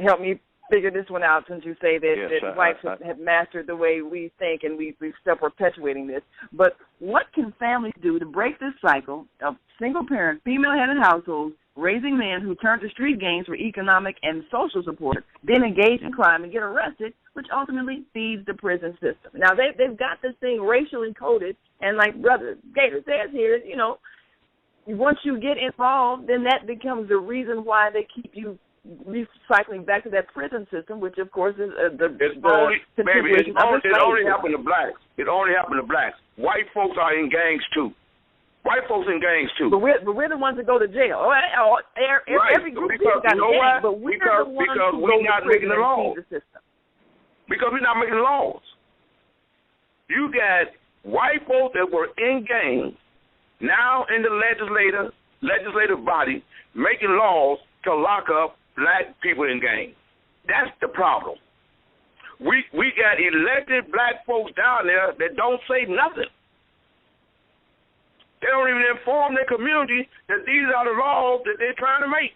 help me figure this one out, since you say that, yes, that whites have mastered the way we think, and we're still perpetuating this. But what can families do to break this cycle of single-parent, female-headed households raising men who turn to street gangs for economic and social support, then engage in crime and get arrested, which ultimately feeds the prison system? Now, they've got this thing racially coded, and like Brother Gator says here, you know, once you get involved, then that becomes the reason why they keep you recycling back to that prison system, which of course is it only happened to blacks. It only happened to blacks. White folks are in gangs too. White folks in gangs too. But we're the ones that go to jail. Every group got gangs, but we're the ones who go to prison and feed the system. Because we're not making laws. You got white folks that were in gangs now in the legislative body making laws to lock up black people in gangs. That's the problem. We got elected black folks down there that don't say nothing. They don't even inform their community that these are the laws that they're trying to make.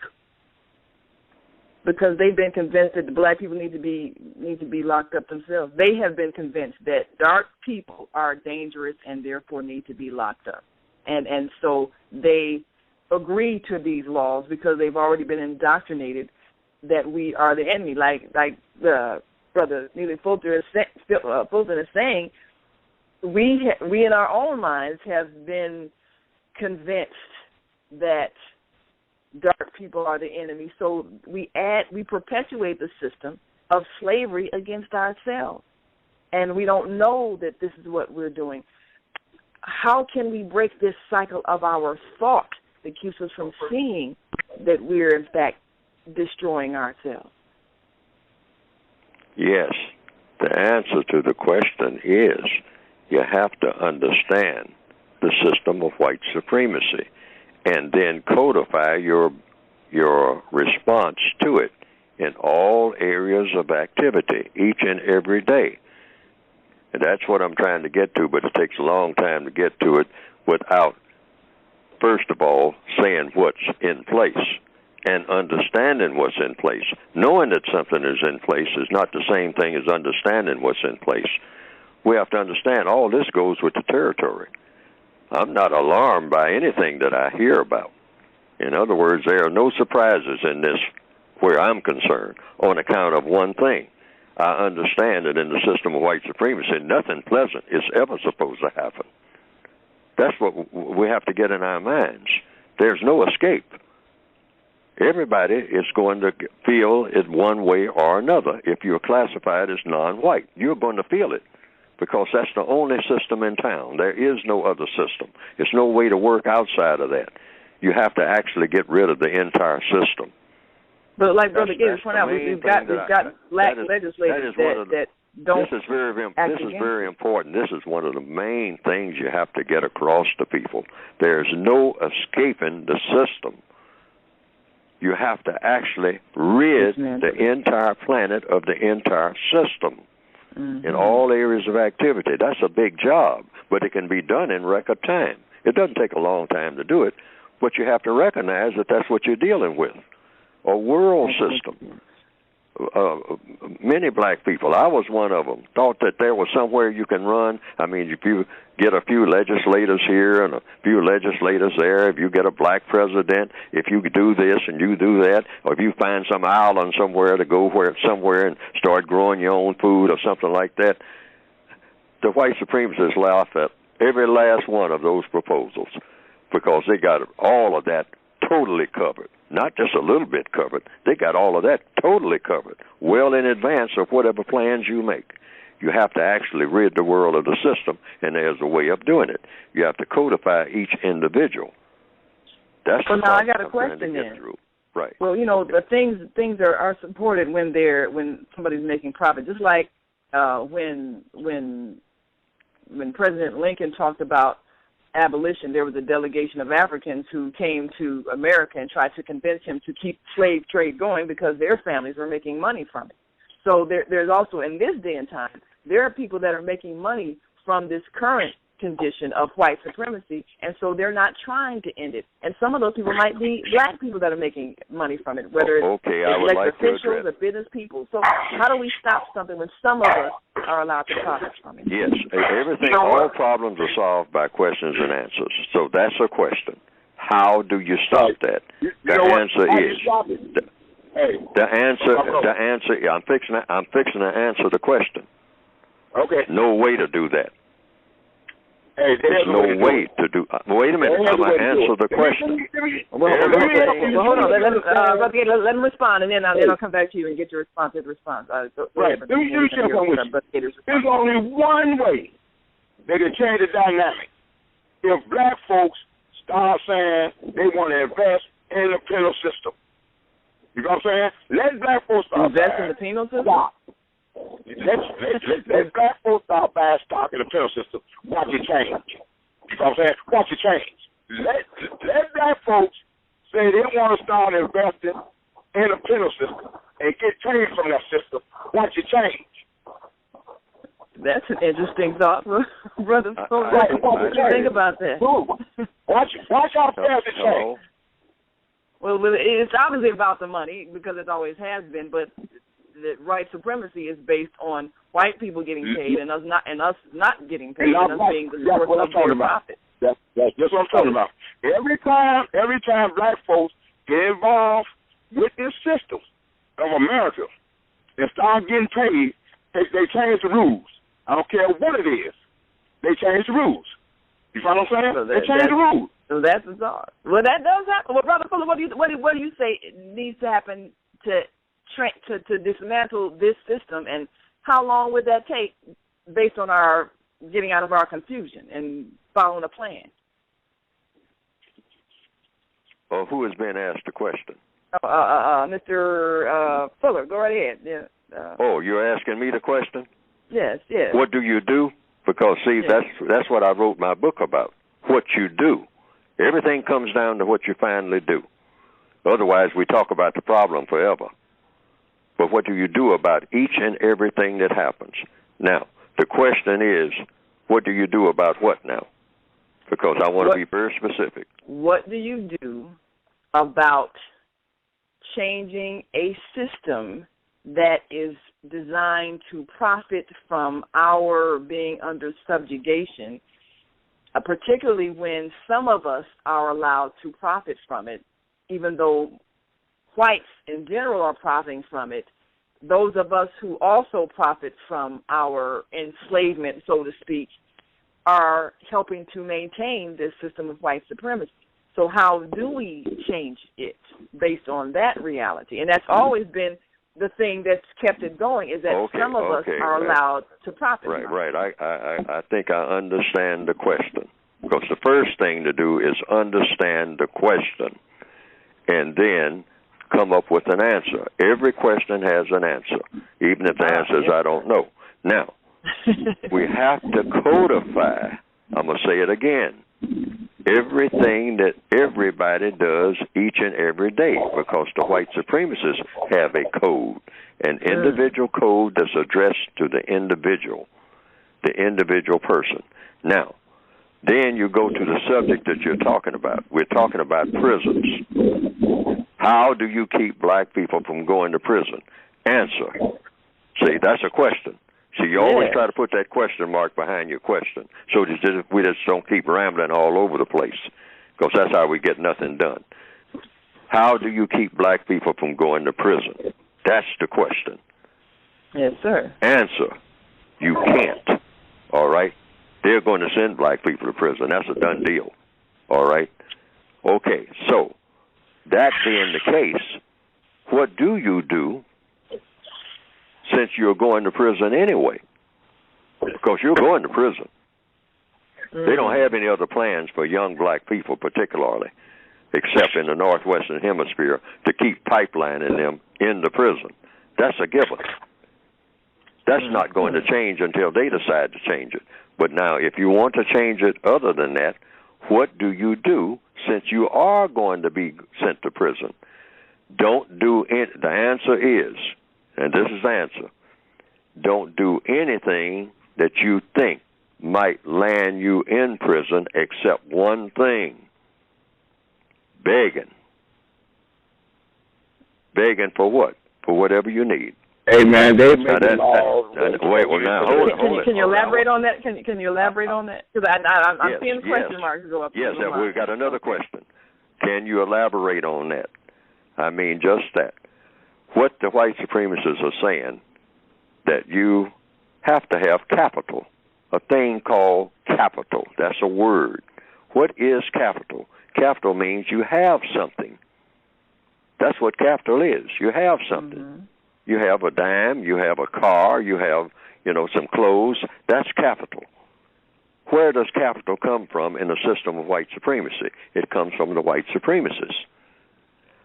Because they've been convinced that the black people need to be locked up themselves. They have been convinced that dark people are dangerous and therefore need to be locked up. And so they agree to these laws because they've already been indoctrinated that we are the enemy. Like Brother Neely Fuller is saying, we in our own minds have been convinced that dark people are the enemy. So we perpetuate the system of slavery against ourselves, and we don't know that this is what we're doing. How can we break this cycle of our thought that keeps us from seeing that we're, in fact, destroying ourselves? Yes. The answer to the question is you have to understand the system of white supremacy and then codify your response to it in all areas of activity, each and every day. And that's what I'm trying to get to, but it takes a long time to get to it without, first of all, saying what's in place and understanding what's in place. Knowing that something is in place is not the same thing as understanding what's in place. We have to understand all this goes with the territory. I'm not alarmed by anything that I hear about. In other words, there are no surprises in this where I'm concerned on account of one thing. I understand that in the system of white supremacy, nothing pleasant is ever supposed to happen. That's what we have to get in our minds. There's no escape. Everybody is going to feel it one way or another. If you're classified as non-white, you're going to feel it because that's the only system in town. There is no other system. There's no way to work outside of that. You have to actually get rid of the entire system. But like Brother Gator pointed out, we've got black legislators that don't. This is very important. This is one of the main things you have to get across to people. There's no escaping the system. You have to actually rid the entire planet of the entire system in all areas of activity. That's a big job, but it can be done in record time. It doesn't take a long time to do it, but you have to recognize that that's what you're dealing with. A world system. Many black people, I was one of them, thought that there was somewhere you can run. I mean, if you get a few legislators here and a few legislators there, if you get a black president, if you do this and you do that, or if you find some island somewhere to go somewhere and start growing your own food or something like that, the white supremacists laugh at every last one of those proposals because they got all of that totally covered. Not just a little bit covered. They got all of that totally covered, well in advance of whatever plans you make. You have to actually rid the world of the system, and there's a way of doing it. You have to codify each individual. That's well, now I got a question then. Right. Well, the things are supported when somebody's making profit. Just like when President Lincoln talked about abolition, there was a delegation of Africans who came to America and tried to convince him to keep slave trade going because their families were making money from it. So there's also, in this day and time, there are people that are making money from this current condition of white supremacy, and so they're not trying to end it. And some of those people might be black people that are making money from it, whether it's elected officials or business people. So how do we stop something when some of us are allowed to profit from it? Yes, all problems are solved by questions and answers. So that's a question. How do you stop that? The answer is the answer. I'm fixing to answer the question. Okay. No way to do that. There's no way to do. Wait a minute. I'm going to answer the question. Well, hold on. Let him respond, and then I'll come back to you and get your response. Right. Let me share something with you. There's only one way they can change the dynamic. If black folks start saying they want to invest in the penal system. You know what I'm saying? Let black folks start invest in the penal system. Let black folks start buying stock in the penal system. Watch it change. You know what I'm saying? Watch it change. Let black folks say they want to start investing in the penal system and get paid from that system. Watch it change. That's an interesting thought, Brother Fuller. What do you think about that? Watch how fast it change. Well, it's obviously about the money because it always has been, but the white supremacy is based on white people getting paid and us not getting paid and us being the source of their profit. That's what I'm talking about. Every time black folks get involved with this system of America and start getting paid, they change the rules. I don't care what it is. They change the rules. You know what I'm saying? They change the rules. So that's bizarre. Well, that does happen. Well, Brother Fuller, what do you say needs to happen to dismantle this system, and how long would that take based on our getting out of our confusion and following a plan? Well, who has been asked the question? Mr. Fuller, go right ahead. Yeah. You're asking me the question? Yes. What do you do? Because, see, that's what I wrote my book about, what you do. Everything comes down to what you finally do. Otherwise, we talk about the problem forever. But what do you do about each and everything that happens? Now, the question is, what do you do about what now? Because I want to be very specific. What do you do about changing a system that is designed to profit from our being under subjugation, particularly when some of us are allowed to profit from it, even though whites in general are profiting from it? Those of us who also profit from our enslavement, so to speak, are helping to maintain this system of white supremacy. So how do we change it based on that reality? And that's always been the thing that's kept it going, is that some of us are allowed to profit. Right. I think I understand the question. Because the first thing to do is understand the question and then come up with an answer. Every question has an answer, even if the answer is I don't know. Now, we have to codify, I'm going to say it again, everything that everybody does each and every day, because the white supremacists have a code, an individual code that's addressed to the individual person. Now, then you go to the subject that you're talking about. We're talking about prisons. How do you keep black people from going to prison? Answer. See, that's a question. See, you always try to put that question mark behind your question so we just don't keep rambling all over the place, because that's how we get nothing done. How do you keep black people from going to prison? That's the question. Yes, sir. Answer. You can't. all right? They're going to send black people to prison. That's a done deal, all right? Okay, so that being the case, what do you do since you're going to prison anyway? Because you're going to prison. They don't have any other plans for young black people particularly, except in the Northwestern Hemisphere, to keep pipelining them into prison. That's a given. That's not going to change until they decide to change it. But now, if you want to change it other than that, what do you do since you are going to be sent to prison? Don't do it. The answer is, and this is the answer, don't do anything that you think might land you in prison except one thing: begging. Begging for what? For whatever you need. Hey, man, they make laws. Wait, well, now, hold it. Can you elaborate on that? Can you elaborate on that? Because I'm seeing question marks go up. Yes, we've got another question. Can you elaborate on that? I mean, just that. What the white supremacists are saying, that you have to have capital, a thing called capital. That's a word. What is capital? Capital means you have something. That's what capital is. You have something. Mm-hmm. You have a dime, you have a car, you have, some clothes. That's capital. Where does capital come from in the system of white supremacy? It comes from the white supremacists.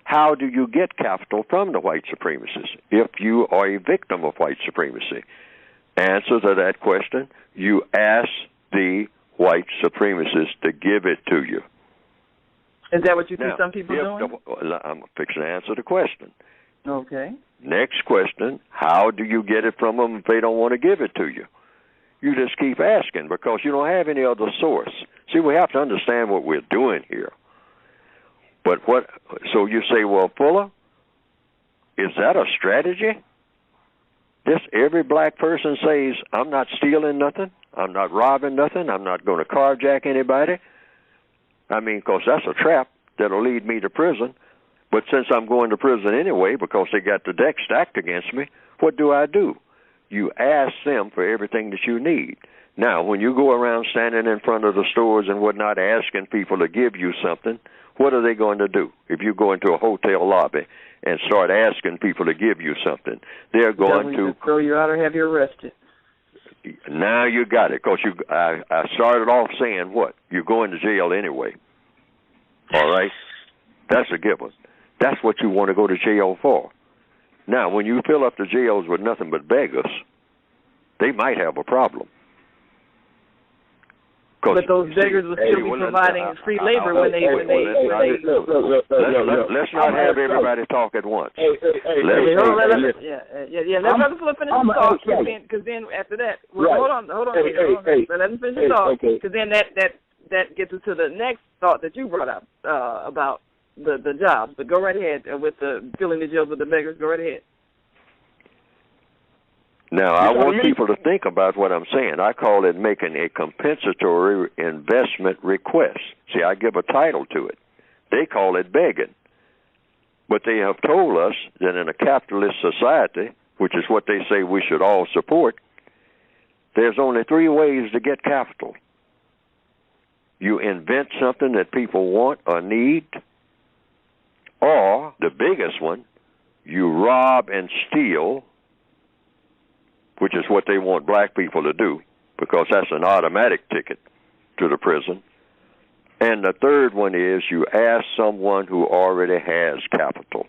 How do you get capital from the white supremacists if you are a victim of white supremacy? Answer to that question, you ask the white supremacists to give it to you. Is that what you see some people doing? I'm fixing to answer the question. Okay. Next question, how do you get it from them if they don't want to give it to you? You just keep asking because you don't have any other source. See, we have to understand what we're doing here. But so you say, well, Fuller, is that a strategy? Every black person says, I'm not stealing nothing, I'm not robbing nothing, I'm not going to carjack anybody. I mean, because that's a trap that'll lead me to prison. But since I'm going to prison anyway because they got the deck stacked against me, what do? You ask them for everything that you need. Now, when you go around standing in front of the stores and whatnot asking people to give you something, what are they going to do? If you go into a hotel lobby and start asking people to give you something, they're going to throw you out or have you arrested. Now you got it, because I started off saying what? You're going to jail anyway. All right? That's a given. That's what you want to go to jail for. Now, when you fill up the jails with nothing but beggars, they might have a problem. But those beggars will still be providing free labor when they. Let's not have everybody talk at once. Let Brother Fuller finish his talk, because then after that, hold on. Let him finish his talk, because then that gets us to the next thought that you brought up about the jobs. But go right ahead with the filling the jails with the beggars. Go right ahead. Now, I want people to think about what I'm saying. I call it making a compensatory investment request. See, I give a title to it. They call it begging. But they have told us that in a capitalist society, which is what they say we should all support, there's only 3 ways to get capital. You invent something that people want or need, or, the biggest one, you rob and steal, which is what they want black people to do, because that's an automatic ticket to the prison. And the third one is you ask someone who already has capital.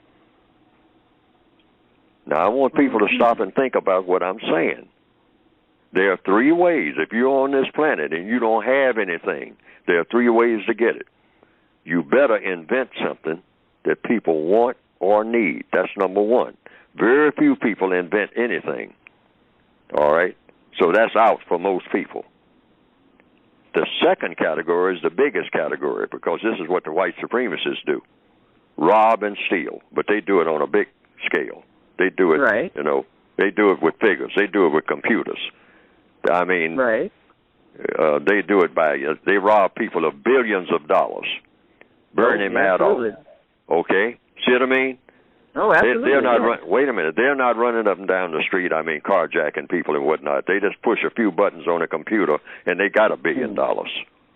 Now, I want people to stop and think about what I'm saying. There are 3 ways. If you're on this planet and you don't have anything, there are 3 ways to get it. You better invent something that people want or need. That's number 1. Very few people invent anything. All right? So that's out for most people. The second category is the biggest category, because this is what the white supremacists do. Rob and steal, but they do it on a big scale. They do it, right. They do it with figures. They do it with computers. I mean, right. They do it they rob people of billions of dollars. Bernie Madoff. Okay? See what I mean? Oh, absolutely. They're not wait a minute. They're not running up and down the street, carjacking people and whatnot. They just push a few buttons on a computer, and they got $1 billion.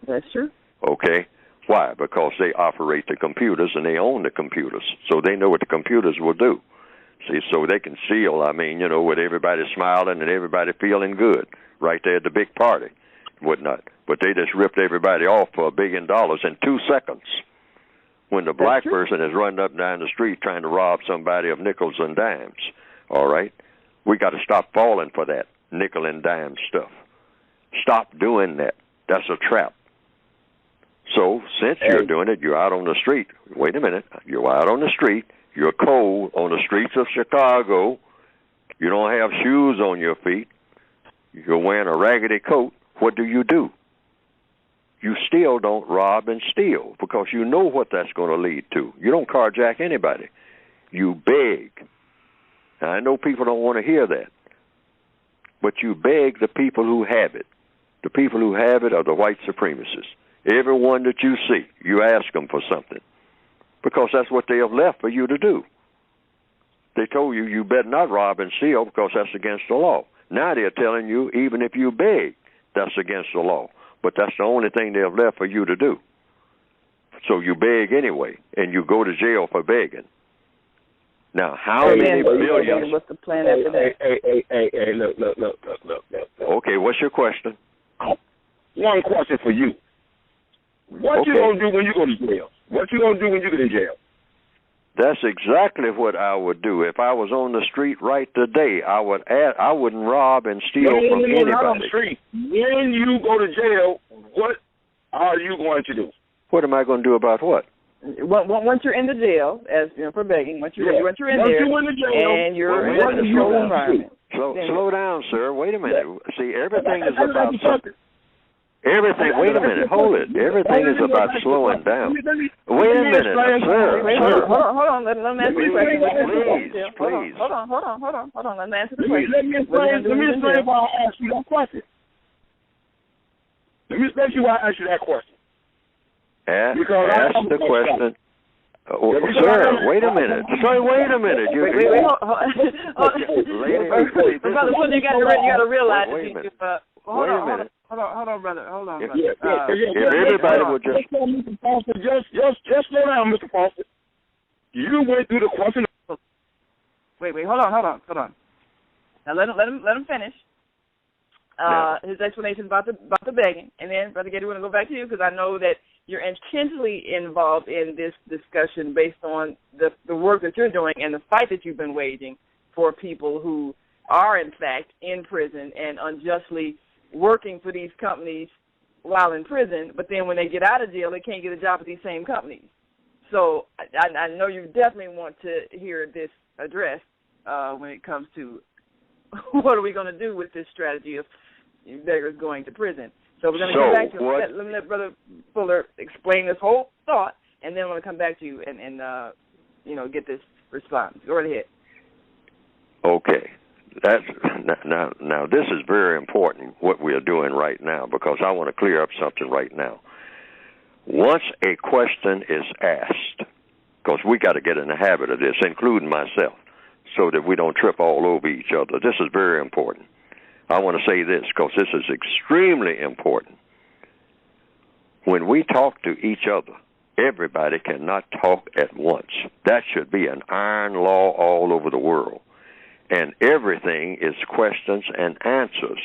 That's true. Okay? Why? Because they operate the computers, and they own the computers. So they know what the computers will do. See, so they can seal, with everybody smiling and everybody feeling good right there at the big party and whatnot. But they just ripped everybody off for $1 billion in 2 seconds. When the black person is running up and down the street trying to rob somebody of nickels and dimes, all right? We got to stop falling for that nickel and dime stuff. Stop doing that. That's a trap. So since you're doing it, you're out on the street. Wait a minute. You're out on the street. You're cold on the streets of Chicago. You don't have shoes on your feet. You're wearing a raggedy coat. What do? You still don't rob and steal because you know what that's going to lead to. You don't carjack anybody. You beg. Now, I know people don't want to hear that, but you beg the people who have it. The people who have it are the white supremacists. Everyone that you see, you ask them for something because that's what they have left for you to do. They told you you better not rob and steal because that's against the law. Now they're telling you even if you beg, that's against the law. But that's the only thing they have left for you to do. So you beg anyway, and you go to jail for begging. Now, how many billions? What's the plan after that? Hey, look. Okay, what's your question? One question for you. What you going to do when you go to jail? What you going to do when you get in jail? That's exactly what I would do. If I was on the street right today, I wouldn't rob and steal from anybody. Not on the street. When you go to jail, what are you going to do? What am I going to do about what? Once you're in the jail, as for begging, once you're in there, and you're in a controlled environment. Slow down, sir. Wait a minute. See, everything is about something. Everything, wait a minute, hold it. Everything is about slowing down. Wait a minute, sir. Hold on, let me answer the question. Please. Hold on, let me answer the question. Let me explain why I asked you that question. Let me explain to you why I asked you that question. Ask the question. Sir, wait a minute. Sir, wait a minute. Lady, brother, you got to realize. Wait a minute. Hold on, brother. If everybody would just slow down, Mr. Foster. You went through the question. Wait, hold on. Now let him finish. His explanation about the begging, and then Brother Getty, we're going to go back to you because I know that you're intensely involved in this discussion based on the work that you're doing and the fight that you've been waging for people who are in fact in prison and unjustly working for these companies while in prison, but then when they get out of jail, they can't get a job at these same companies. So I know you definitely want to hear this addressed when it comes to what are we going to do with this strategy of beggars going to prison. So we're going to come back to it. Let me let Brother Fuller explain this whole thought, and then I'm going to come back to you and get this response. Go right ahead. Okay. Now this is very important, what we are doing right now, because I want to clear up something right now. Once a question is asked, because we got to get in the habit of this, including myself, so that we don't trip all over each other. This is very important. I want to say this, because this is extremely important. When we talk to each other, everybody cannot talk at once. That should be an iron law all over the world. And everything is questions and answers.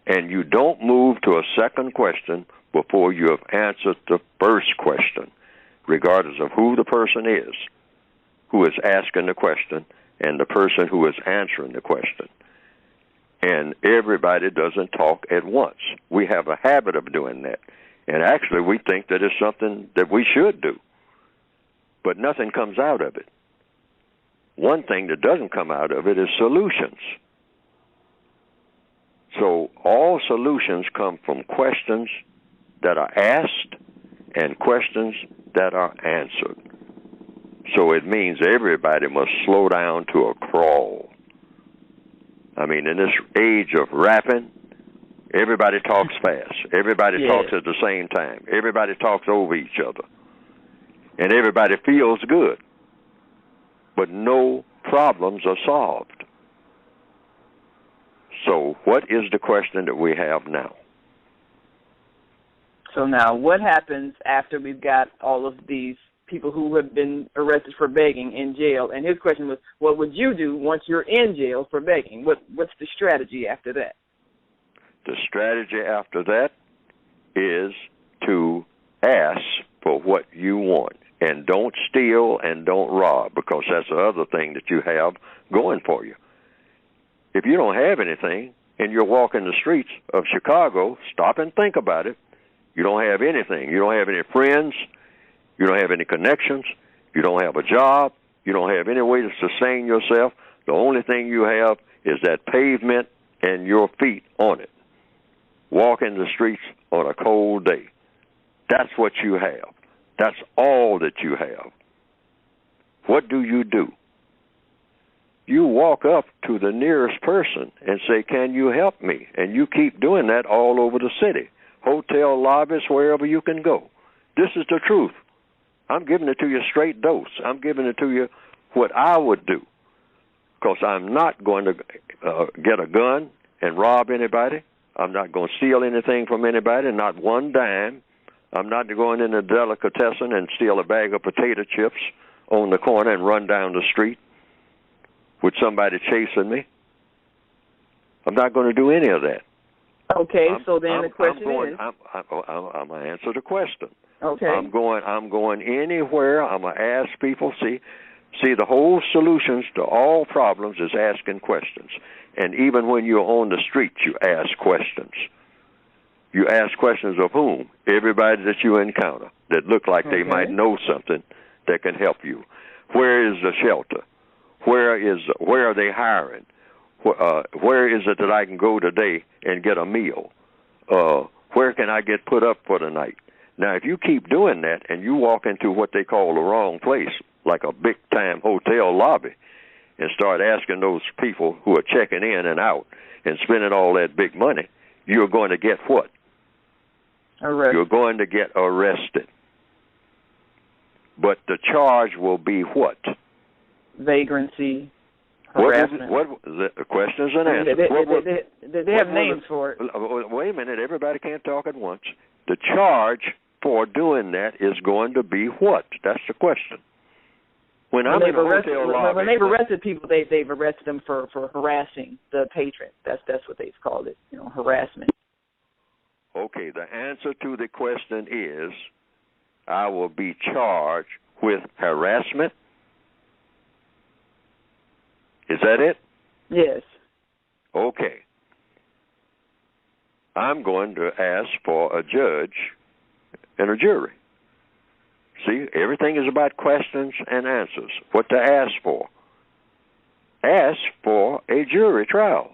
And you don't move to a second question before you have answered the first question, regardless of who the person is who is asking the question and the person who is answering the question. And everybody doesn't talk at once. We have a habit of doing that. And actually, we think that it's something that we should do. But nothing comes out of it. One thing that doesn't come out of it is solutions. So all solutions come from questions that are asked and questions that are answered. So it means everybody must slow down to a crawl. I mean, in this age of rapping, everybody talks fast. Everybody talks at the same time. Everybody talks over each other. And everybody feels good. but no problems are solved. So what is the question that we have now? So now, what happens after we've got all of these people who have been arrested for begging in jail? And his question was, what would you do once you're in jail for begging? What's the strategy after that? The strategy after that is to ask for what you want. And don't steal and don't rob, because that's the other thing that you have going for you. If you don't have anything and you're walking the streets of Chicago, stop and think about it. You don't have anything. You don't have any friends. You don't have any connections. You don't have a job. You don't have any way to sustain yourself. The only thing you have is that pavement and your feet on it. Walking the streets on a cold day. That's what you have. That's all that you have. What do? You walk up to the nearest person and say, can you help me? And you keep doing that all over the city. Hotel lobbies, wherever you can go. This is the truth. I'm giving it to you straight dose. I'm giving it to you what I would do. Because I'm not going to get a gun and rob anybody. I'm not going to steal anything from anybody, not one dime. I'm not going in a delicatessen and steal a bag of potato chips on the corner and run down the street with somebody chasing me. I'm not going to do any of that. Okay, so then the question is... I'm going to answer the question. Okay. I'm going anywhere. I'm going to ask people. See, the whole solutions to all problems is asking questions. And even when you're on the street, you ask questions. You ask questions of whom? Everybody that you encounter that look like they might know something that can help you. Where is the shelter? Where are they hiring? Where is it that I can go today and get a meal? Where can I get put up for the night? Now, if you keep doing that and you walk into what they call the wrong place, like a big-time hotel lobby, and start asking those people who are checking in and out and spending all that big money, you're going to get what? Arrested. You're going to get arrested. But the charge will be what? Vagrancy, harassment. The questions and answers. They have names for it. Wait a minute. Everybody can't talk at once. The charge for doing that is going to be what? That's the question. When they've arrested people, they've arrested them for harassing the patron. That's what they've called it. Harassment. Okay. The answer to the question is, I will be charged with harassment. Is that it? Yes. Okay. I'm going to ask for a judge and a jury. See, everything is about questions and answers. What to ask for. Ask for a jury trial,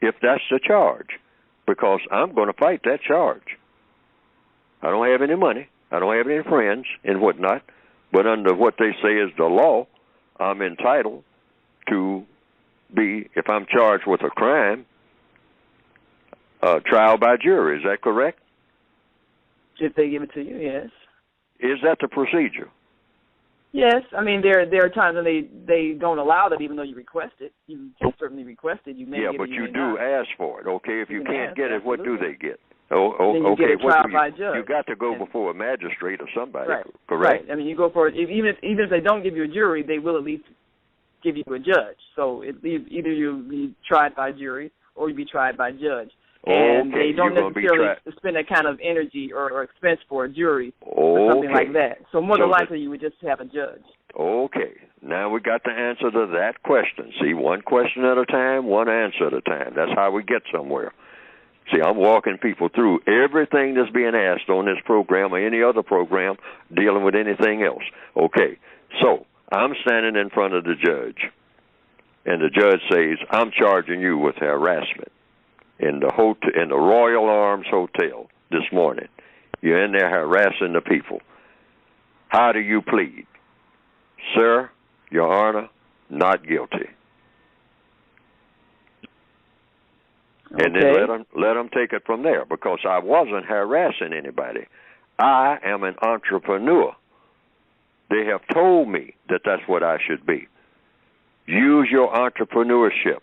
if that's the charge, because I'm going to fight that charge. I don't have any money. I don't have any friends and whatnot, but under what they say is the law, I'm entitled to be, if I'm charged with a crime, trial by jury. Is that correct? If they give it to you, yes. Is that the procedure? Yes. I mean, there are times when they don't allow that, even though you request it. You can certainly request it. You may get it, but you do not. Ask for it. Okay, if you can't get it, what do they get? Then you okay. Get a trial by judge. You got to go before a magistrate or somebody. Right. Correct. Right. I mean, you go for it. Even if they don't give you a jury, they will at least give you a judge. So either you'll be tried by jury or you'll be tried by judge. And they don't necessarily spend that kind of energy or expense for a jury or something like that. So more than likely you would just have a judge. Okay. Now we got the answer to that question. See, one question at a time, one answer at a time. That's how we get somewhere. See, I'm walking people through everything that's being asked on this program or any other program dealing with anything else. Okay. So I'm standing in front of the judge, and the judge says, I'm charging you with harassment. In the Royal Arms Hotel this morning. You're in there harassing the people. How do you plead? Sir, Your Honor, not guilty. Okay. And then let them take it from there, because I wasn't harassing anybody. I am an entrepreneur. They have told me that that's what I should be. use your entrepreneurship.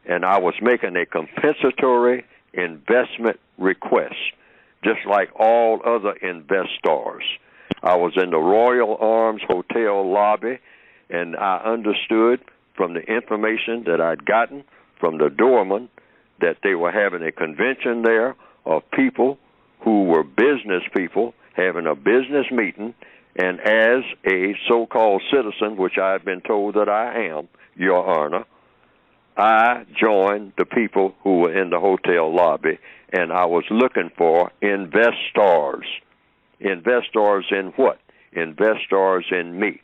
And I was making a compensatory investment request, just like all other investors. I was in the Royal Arms Hotel lobby, and I understood from the information that I'd gotten from the doorman that they were having a convention there of people who were business people having a business meeting, and as a so-called citizen, which I have been told that I am, Your Honor, I joined the people who were in the hotel lobby, and I was looking for investors. Investors in what? Investors in me.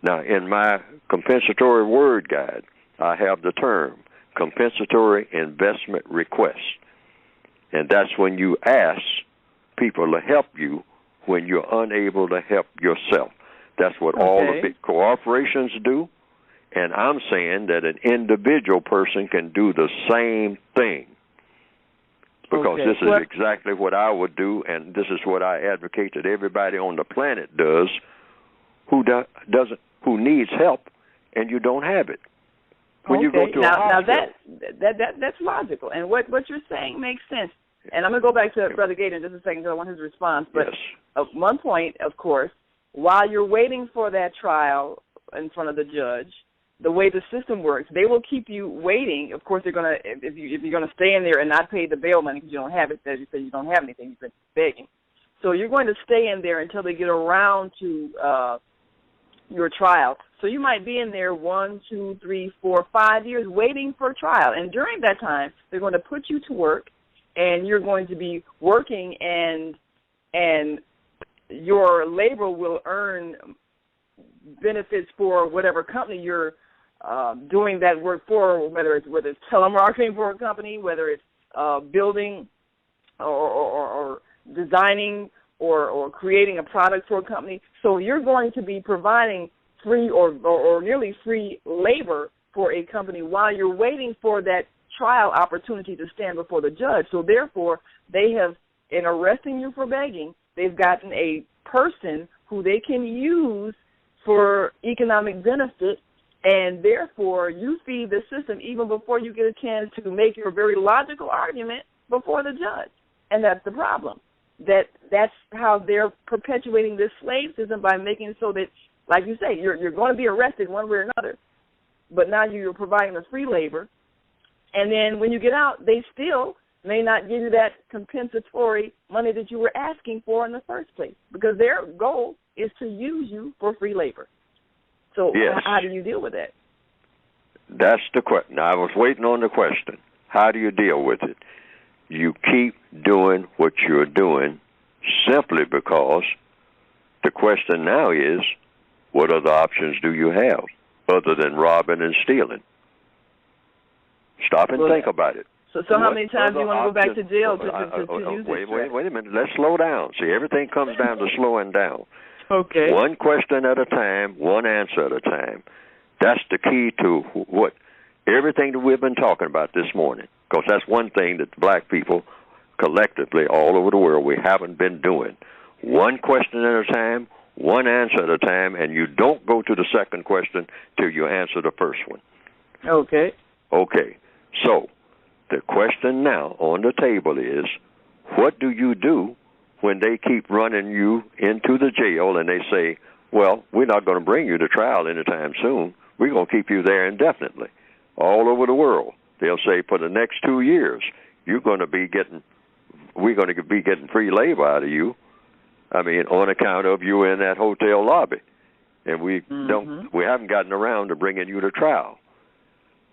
Now, in my compensatory word guide, I have the term compensatory investment request. And that's when you ask people to help you when you're unable to help yourself. That's what all the big corporations do. And I'm saying that an individual person can do the same thing. Because this is exactly what I would do, and this is what I advocate that everybody on the planet does who needs help, and you don't have it. When you go to a hospital. That's logical, and what you're saying makes sense. And I'm going to go back to Brother Gator in just a second because I want his response. But at one point, of course, while you're waiting for that trial in front of the judge, the way the system works, they will keep you waiting. Of course, they're going to if you're going to stay in there and not pay the bail money because you don't have it, as you say, you don't have anything, you've been begging. So you're going to stay in there until they get around to your trial. So you might be in there 1, 2, 3, 4, 5 years waiting for a trial. And during that time, they're going to put you to work, and you're going to be working, and your labor will earn benefits for whatever company you're doing that work for, whether it's telemarketing for a company, whether it's building or designing or creating a product for a company. So you're going to be providing free or nearly free labor for a company while you're waiting for that trial opportunity to stand before the judge. So therefore, they have, in arresting you for begging, they've gotten a person who they can use for economic benefit, and therefore you feed the system even before you get a chance to make your very logical argument before the judge. And that's the problem. That's how they're perpetuating this slave system, by making it so that, like you say, you're going to be arrested one way or another, but now you're providing the free labor. And then when you get out, they still may not give you that compensatory money that you were asking for in the first place, because their goal is to use you for free labor. So how do you deal with that? That's the question. I was waiting on the question. How do you deal with it? You keep doing what you're doing simply because the question now is, what other options do you have other than robbing and stealing? Stop and think about it. So how many times do you want to go back to jail to use this? Wait a minute. Let's slow down. See, everything comes down to slowing down. Okay. One question at a time, one answer at a time. That's the key to what everything that we've been talking about this morning, because that's one thing that black people collectively all over the world we haven't been doing. One question at a time, one answer at a time, and you don't go to the second question till you answer the first one. Okay. Okay. So the question now on the table is, what do you do when they keep running you into the jail and they say, well, we're not going to bring you to trial anytime soon. We're going to keep you there indefinitely. All over the world, they'll say for the next 2 years, we're going to be getting free labor out of you. I mean, on account of you in that hotel lobby. And we haven't gotten around to bringing you to trial.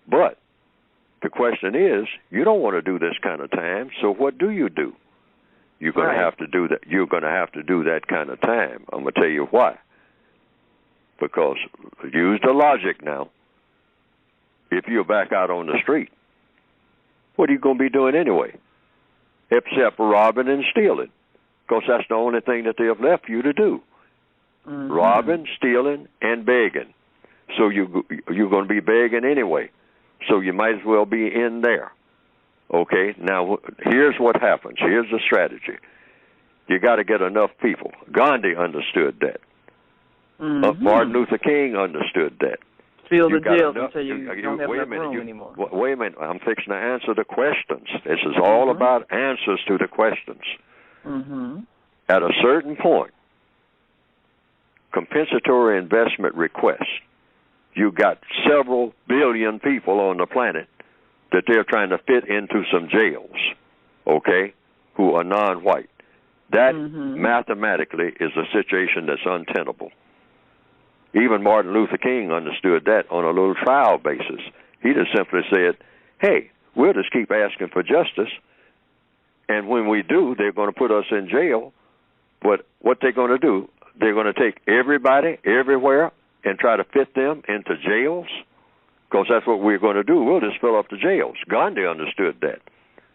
But the question is, you don't want to do this kind of time, so what do? You're going to have to do that. You're going to have to do that kind of time. I'm going to tell you why. Because use the logic now. If you're back out on the street, what are you going to be doing anyway? Except robbing and stealing, because that's the only thing that they have left you to do. Robbing, stealing, and begging. So you're going to be begging anyway. So you might as well be in there. Okay, now here's what happens. Here's the strategy. You got to get enough people. Gandhi understood that. Martin Luther King understood that. fill the jails until you don't have enough room anymore. Wait a minute. I'm fixing to answer the questions. This is all about answers to the questions. Mm-hmm. At a certain point, compensatory investment requests, you got several billion people on the planet that they're trying to fit into some jails, okay, who are non-white. That mathematically is a situation that's untenable. Even Martin Luther King understood that on a little trial basis. He just simply said, hey, we'll just keep asking for justice, and when we do, they're going to put us in jail. But what they're going to do, they're going to take everybody everywhere and try to fit them into jails, because that's what we're going to do. We'll just fill up the jails. Gandhi understood that.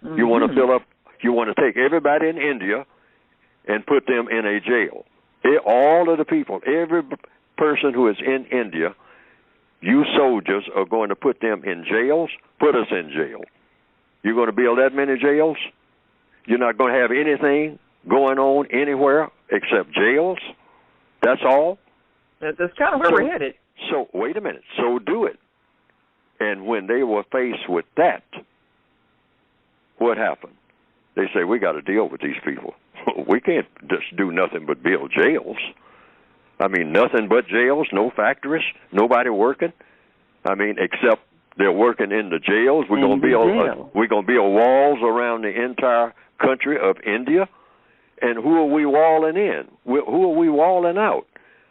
You want to take everybody in India and put them in a jail. All of the people, every person who is in India, you soldiers are going to put them in jails. Put us in jail. You're going to build that many jails? You're not going to have anything going on anywhere except jails? That's all? That's kind of where we're headed. So, wait a minute. So do it. And when they were faced with that, what happened? They say, we got to deal with these people. We can't just do nothing but build jails. I mean, nothing but jails, no factories, nobody working. I mean, except they're working in the jails. We're going to build walls around the entire country of India. And who are we walling in? Who are we walling out?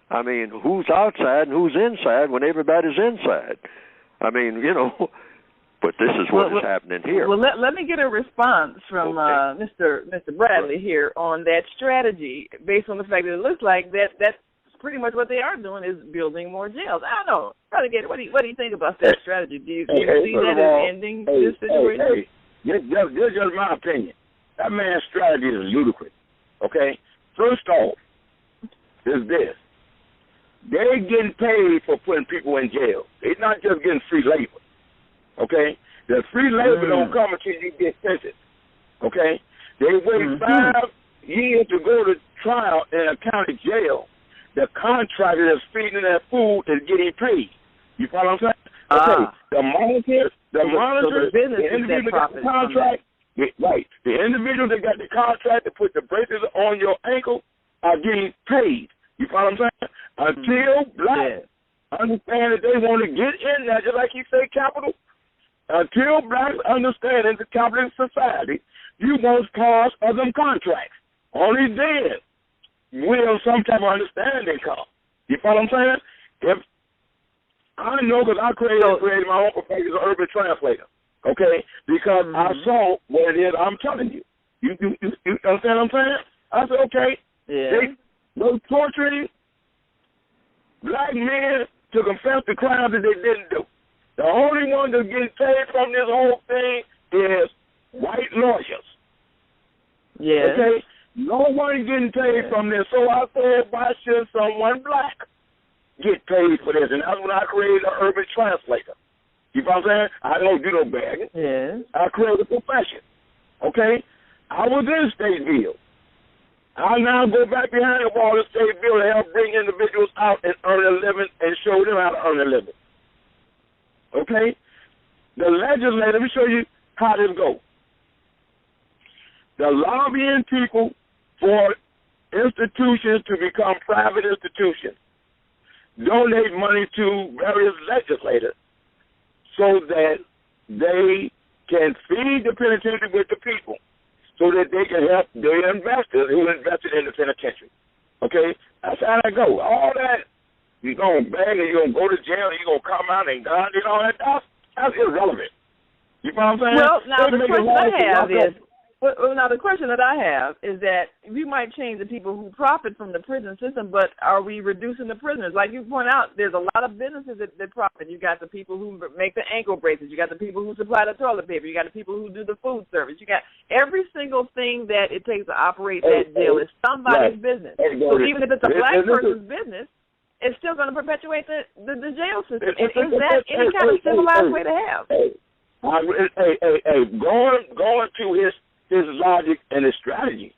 I mean, who's outside and who's inside when everybody's inside? I mean, you know, but this is what is happening here. Well, let me get a response from Mr. Bradley here on that strategy, based on the fact that it looks like that's pretty much what they are doing, is building more jails. I don't know. Brother Gator, what do you think about that strategy? Do you see that as ending this situation? This is just my opinion. That man's strategy is ludicrous. Okay? First off, is this. They're getting paid for putting people in jail. They're not just getting free labor. Okay? The free labor don't come until you get sentenced. Okay? They wait 5 years to go to trial in a county jail. The contractor that's feeding that food is getting paid. You follow what I'm saying? Okay. The monitor, the individual that got the contract, right. The individual that got the contract to put the braces on your ankle are getting paid. You follow what I'm saying? Until blacks understand that they want to get in there, just like you say, capital. Until blacks understand in the capitalist society, you must pass of them contracts. Only then will some type of understanding come. You follow what I'm saying? If I know, because I created my own profession as an urban translator, okay? Because I saw what it is I'm telling you. You understand what I'm saying? I said, okay, they torturing black men to confess the crimes that they didn't do. The only one that's getting paid from this whole thing is white lawyers. Yeah. Okay? No one is getting paid from this. So I said, why should someone black get paid for this? And that's when I created an urban translator. You know what I'm saying? I don't do no bagging. Yes. I created a profession. Okay? I was in state bill. I now go back behind the wall of state bill to help bring individuals out and earn a living and show them how to earn a living. Okay? The legislature, let me show you how this goes. The lobbying people for institutions to become private institutions donate money to various legislators so that they can feed the penitentiary with the people, so that they can help their investors who invested in the penitentiary. Okay? That's how that goes. All that, you're going to beg and you're going to go to jail and you're going to come out and God and all that, that's irrelevant. You know what I'm saying? Well, now the question that I have is that we might change the people who profit from the prison system, but are we reducing the prisoners? Like you point out, there's a lot of businesses that profit. You got the people who make the ankle braces. You got the people who supply the toilet paper. You got the people who do the food service. You got every single thing that it takes to operate that jail is somebody's business. So even if it's a black person's business, it's still going to perpetuate the jail system. Is that any kind of civilized way to have? Going to his logic and his strategy.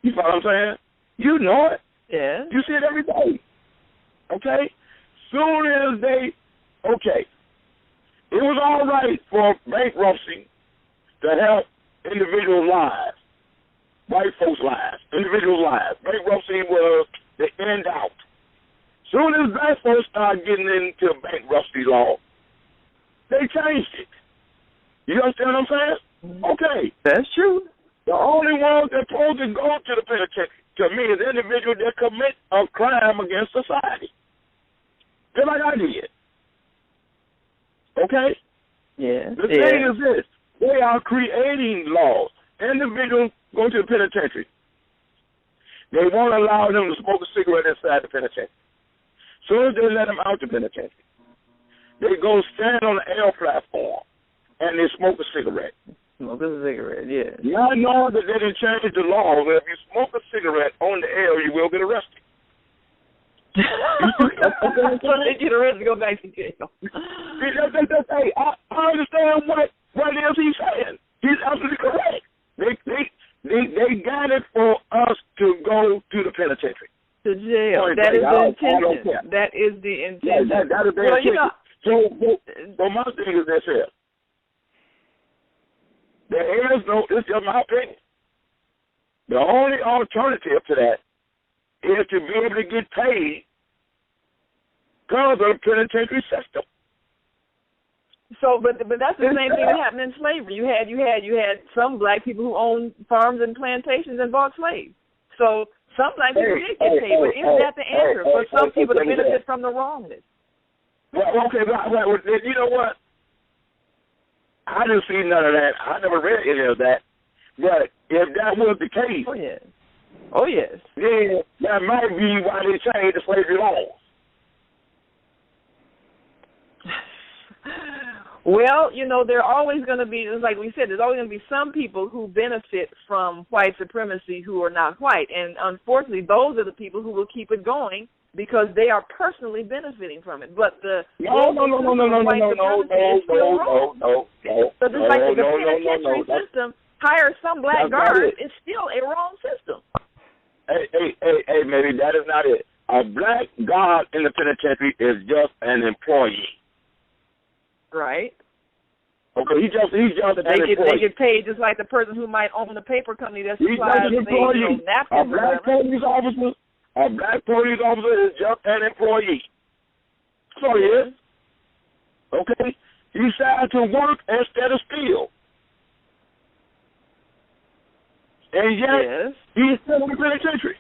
You know what I'm saying? You know it. Yeah. You see it every day. Okay? Soon as they Okay. It was all right for bankruptcy to help individual lives, white folks' lives, individual lives. Bankruptcy was the end out. Soon as black folks started getting into bankruptcy law, they changed it. You understand what I'm saying? Okay. That's true. The only ones that supposed to go to the penitentiary, to me, is individuals that commit a crime against society. Just like I did. Okay? Yeah. The thing is this. They are creating laws. Individuals go to the penitentiary. They won't allow them to smoke a cigarette inside the penitentiary. As soon as they let them out the penitentiary, they go stand on the L platform and they smoke a cigarette. Smoke a cigarette, yeah. Y'all know that they didn't change the law where if you smoke a cigarette on the L, you will get arrested. So they get arrested and go back to jail. Hey, I understand what it is he's saying. He's absolutely correct. They got it for us to go to the penitentiary. To jail. That is the intention. That is the intention. Yeah, that is the intention. So my thing is this here. There is no, this is my opinion. The only alternative to that is to be able to get paid because of the penitentiary system. So, but that's the same thing that happened in slavery. You had some black people who owned farms and plantations and bought slaves. So some black people did get paid, but is that the answer for some people to benefit from the wrongness? Well, okay, well, you know what? I didn't see none of that. I never read any of that. But if that was the case, oh yes, then that might be why they changed the slavery laws. Well, there are always going to be, like we said, there's always going to be some people who benefit from white supremacy who are not white. And unfortunately, those are the people who will keep it going because they are personally benefiting from it. But the no. So just like the penitentiary system hires some black guards, it's still a wrong system. Hey, maybe that is not it. A black guard in the penitentiary is just an employee. Right. Okay, he's just an employee. They get paid just like the person who might own a paper company that supplies napkins. A black police officer is just an employee. So he is. Okay? He decided to work instead of steal. And yet, he's still in the penitentiary.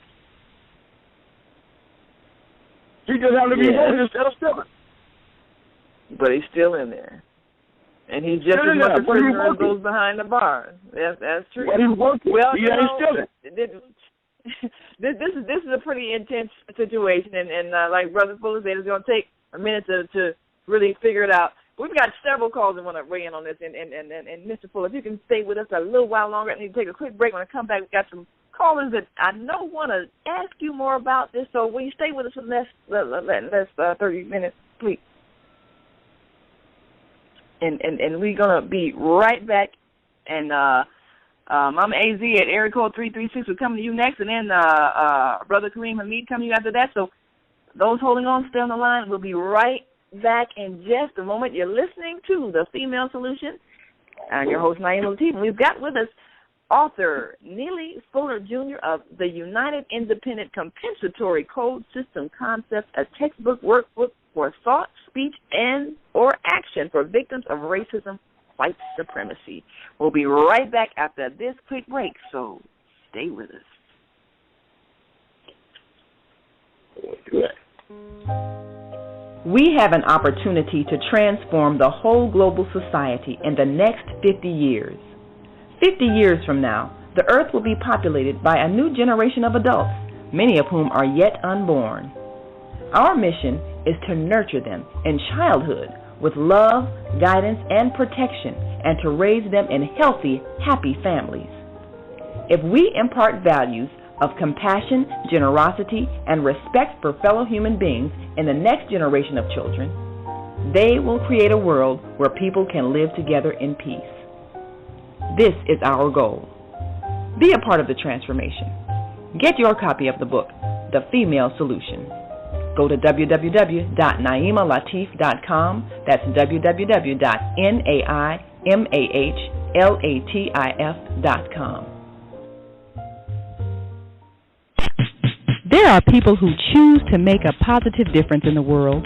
He just happened to be working instead of stealing. But he's still in there. And he's just as much a prisoner as goes behind the bars. That's true. But he's working. Well, he ain't stealing. This is a pretty intense situation, and like Brother Fuller said, it's going to take a minute to really figure it out. We've got several calls that want to weigh in on this, and Mr. Fuller, if you can stay with us a little while longer, I need to take a quick break. When I come back, we've got some callers that I know want to ask you more about this, so will you stay with us for the next 30 minutes, please? And we're going to be right back. And I'm AZ at area code 336. We're coming to you next. And then Brother Kareem Hamid coming to you after that. So those holding on, stay on the line. We'll be right back in just a moment. You're listening to The Female Solution. I'm your host, Naimah Latif. And we've got with us author Neely Fuller, Jr. of The United Independent Compensatory Code System Concepts, a textbook workbook for thought, speech, and or action for victims of racism, white supremacy. We'll be right back after this quick break, so stay with us. We have an opportunity to transform the whole global society in the next 50 years. 50 years from now, the earth will be populated by a new generation of adults, many of whom are yet unborn. Our mission is to nurture them in childhood with love, guidance, and protection, and to raise them in healthy, happy families. If we impart values of compassion, generosity, and respect for fellow human beings in the next generation of children, they will create a world where people can live together in peace. This is our goal. Be a part of the transformation. Get your copy of the book, The Female Solution. Go to www.naimalatif.com. That's www.naimalatif.com. There are people who choose to make a positive difference in the world.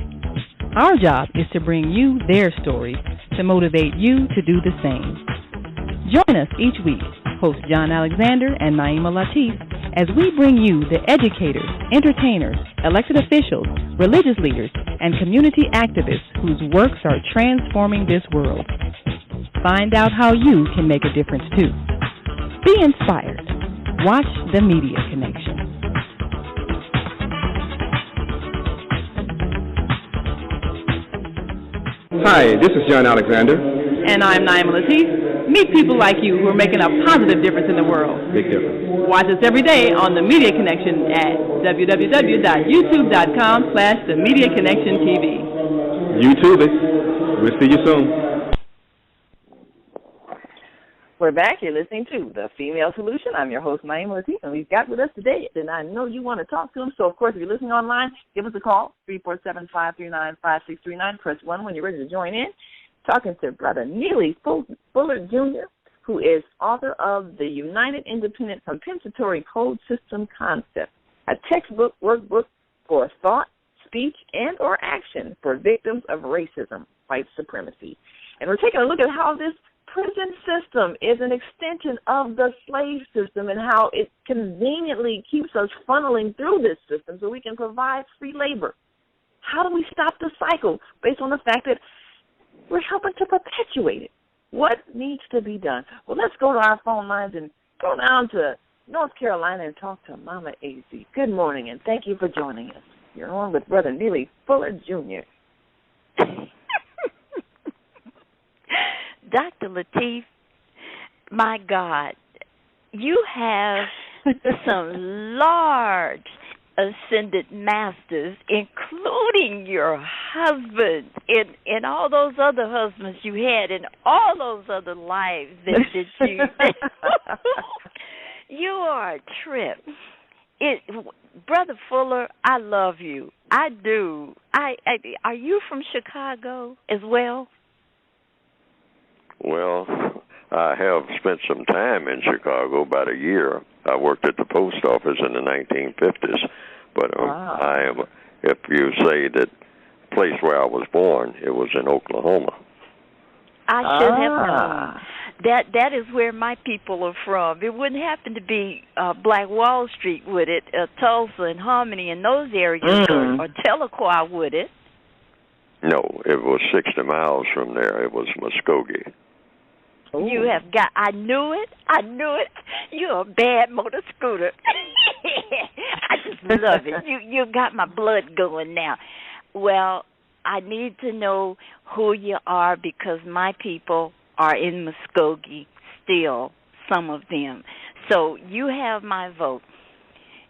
Our job is to bring you their stories to motivate you to do the same. Join us each week, host John Alexander and Naimah Latif, as we bring you the educators, entertainers, elected officials, religious leaders, and community activists whose works are transforming this world. Find out how you can make a difference too. Be inspired. Watch The Media Connection. Hi, this is John Alexander. And I'm Naimah Latif. Meet people like you who are making a positive difference in the world. Big difference. Watch us every day on The Media Connection at www.youtube.com/TheMediaConnectionTV. YouTube it. We'll see you soon. We're back. You're listening to The Female Solution. I'm your host, Naimah Latif, and we've got with us today, and I know you want to talk to him, so of course, if you're listening online, give us a call, 347-539-5639. Press 1 when you're ready to join in. Talking to Brother Neely Fuller, Jr., who is author of The United Independent Compensatory Code System Concept, a textbook workbook for thought, speech, and or action for victims of racism, white supremacy. And we're taking a look at how this prison system is an extension of the slave system and how it conveniently keeps us funneling through this system so we can provide free labor. How do we stop the cycle based on the fact that we're helping to perpetuate it? What needs to be done? Well, let's go to our phone lines and go down to North Carolina and talk to Mama A.Z. Good morning, and thank you for joining us. You're on with Brother Neely Fuller, Jr. Dr. Latif, my God, you have some large ascended masters, including your husband and all those other husbands you had and all those other lives that you you are a trip. Brother Fuller, I love you. I do. Are you from Chicago as well? Well, I have spent some time in Chicago, about a year. I worked at the post office in the 1950s. But wow. I am. If you say that place where I was born, it was in Oklahoma. I should have known. That is where my people are from. It wouldn't happen to be Black Wall Street, would it? Tulsa and Harmony and those areas, or Tahlequah, would it? No, it was 60 miles from there. It was Muskogee. Ooh. You have got, I knew it. You're a bad motor scooter. I just love it. You got my blood going now. Well, I need to know who you are because my people are in Muskogee still, some of them. So you have my vote.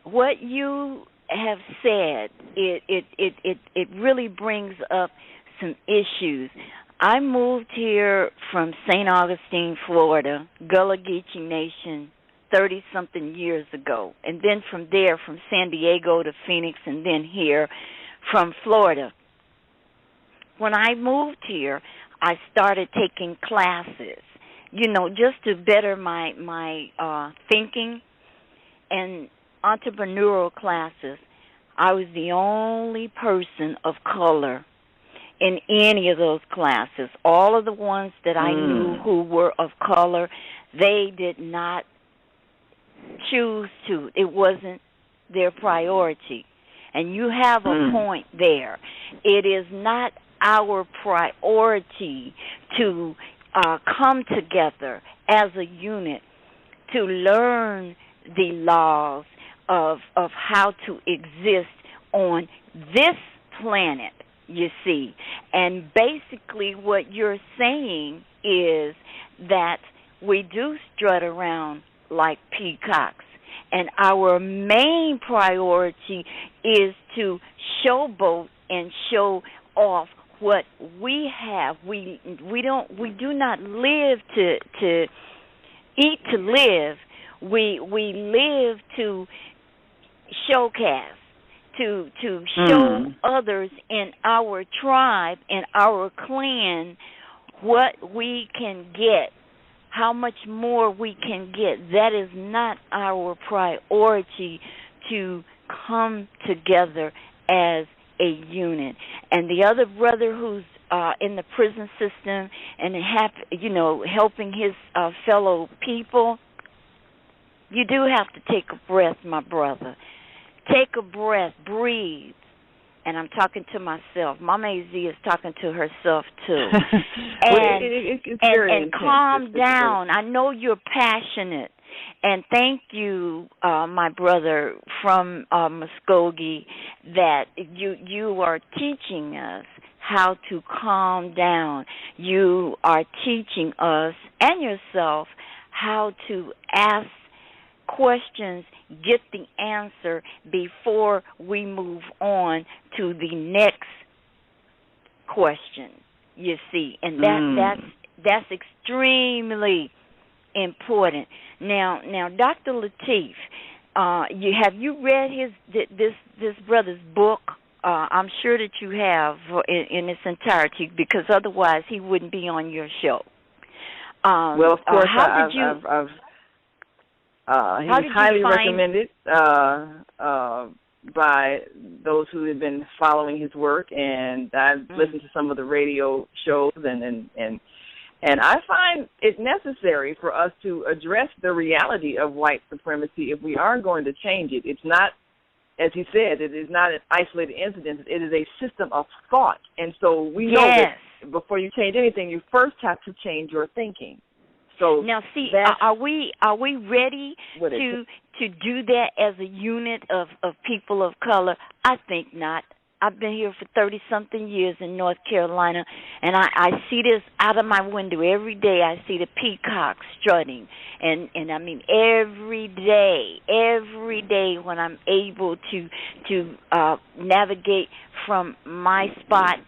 What you have said, it really brings up some issues. I moved here from St. Augustine, Florida, Gullah Geechee Nation, 30-something years ago. And then from there, from San Diego to Phoenix, and then here from Florida. When I moved here, I started taking classes, just to better my thinking and entrepreneurial classes. I was the only person of color in any of those classes. All of the ones that I knew who were of color, they did not choose to. It wasn't their priority. And you have a point there. It is not our priority to come together as a unit to learn the laws of how to exist on this planet, you see. And basically what you're saying is that we do strut around like peacocks, and our main priority is to showboat and show off what we have. We do not live to eat to live. We live to showcase to show others in our tribe, in our clan, what we can get, how much more we can get. That is not our priority, to come together as a unit. And the other brother who's in the prison system and helping his fellow people, you do have to take a breath, my brother. Take a breath, breathe. And I'm talking to myself. Mama AZ is talking to herself too. And calm down. I know you're passionate. And thank you, my brother from Muskogee, that you are teaching us how to calm down. You are teaching us and yourself how to ask questions, get the answer before we move on to the next question, you see. And that's extremely important. Now, Dr. Latif, have you read this brother's book? I'm sure that you have in its entirety, because otherwise he wouldn't be on your show. Well, of course, he's highly recommended by those who have been following his work, and I've listened to some of the radio shows, and I find it necessary for us to address the reality of white supremacy if we are going to change it. It's not, as he said, it is not an isolated incident. It is a system of thought, and so we know that before you change anything, you first have to change your thinking. So now, see, are we ready to do that as a unit of people of color? I think not. I've been here for 30-something years in North Carolina, and I see this out of my window every day. I see the peacocks strutting, and I mean every day when I'm able to navigate from my spot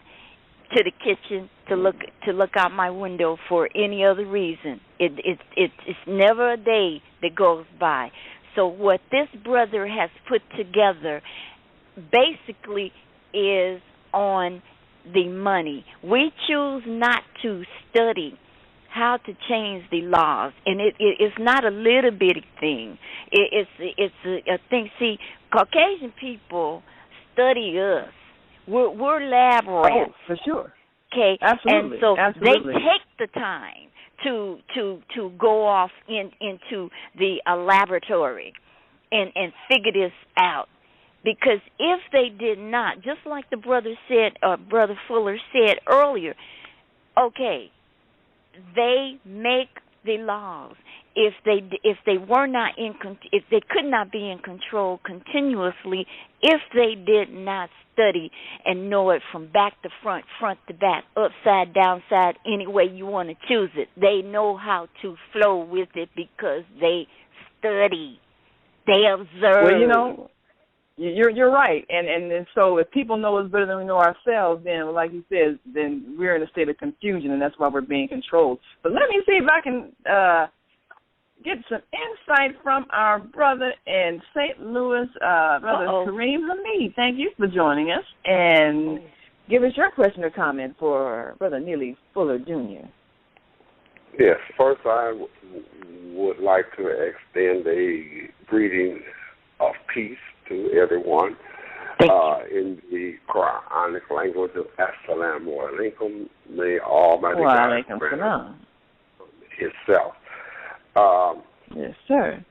to the kitchen to look out my window for any other reason. It's never a day that goes by. So what this brother has put together basically is on the money. We choose not to study how to change the laws, and it's not a little bitty thing. It's a thing. See, Caucasian people study us. We're lab rats. Oh, for sure. Okay, absolutely. And so absolutely. They take the time to go off into the laboratory and figure this out. Because if they did not, just like the brother Fuller said earlier, okay, they make the laws. If they were not if they could not be in control continuously, if they did not study and know it from back to front, front to back, upside, downside, any way you want to choose it, they know how to flow with it because they study, they observe. Well, you know, you're right, and so if people know us better than we know ourselves, then, like you said, then we're in a state of confusion, and that's why we're being controlled. But let me see if I can get some insight from our brother in St. Louis, Brother Kareem Hamid. Thank you for joining us, and give us your question or comment for Brother Neely Fuller, Jr. Yes, first I would like to extend a greeting of peace to everyone in the Quranic language of Assalamu alaikum. May Almighty God grant Himself. Yes, sir.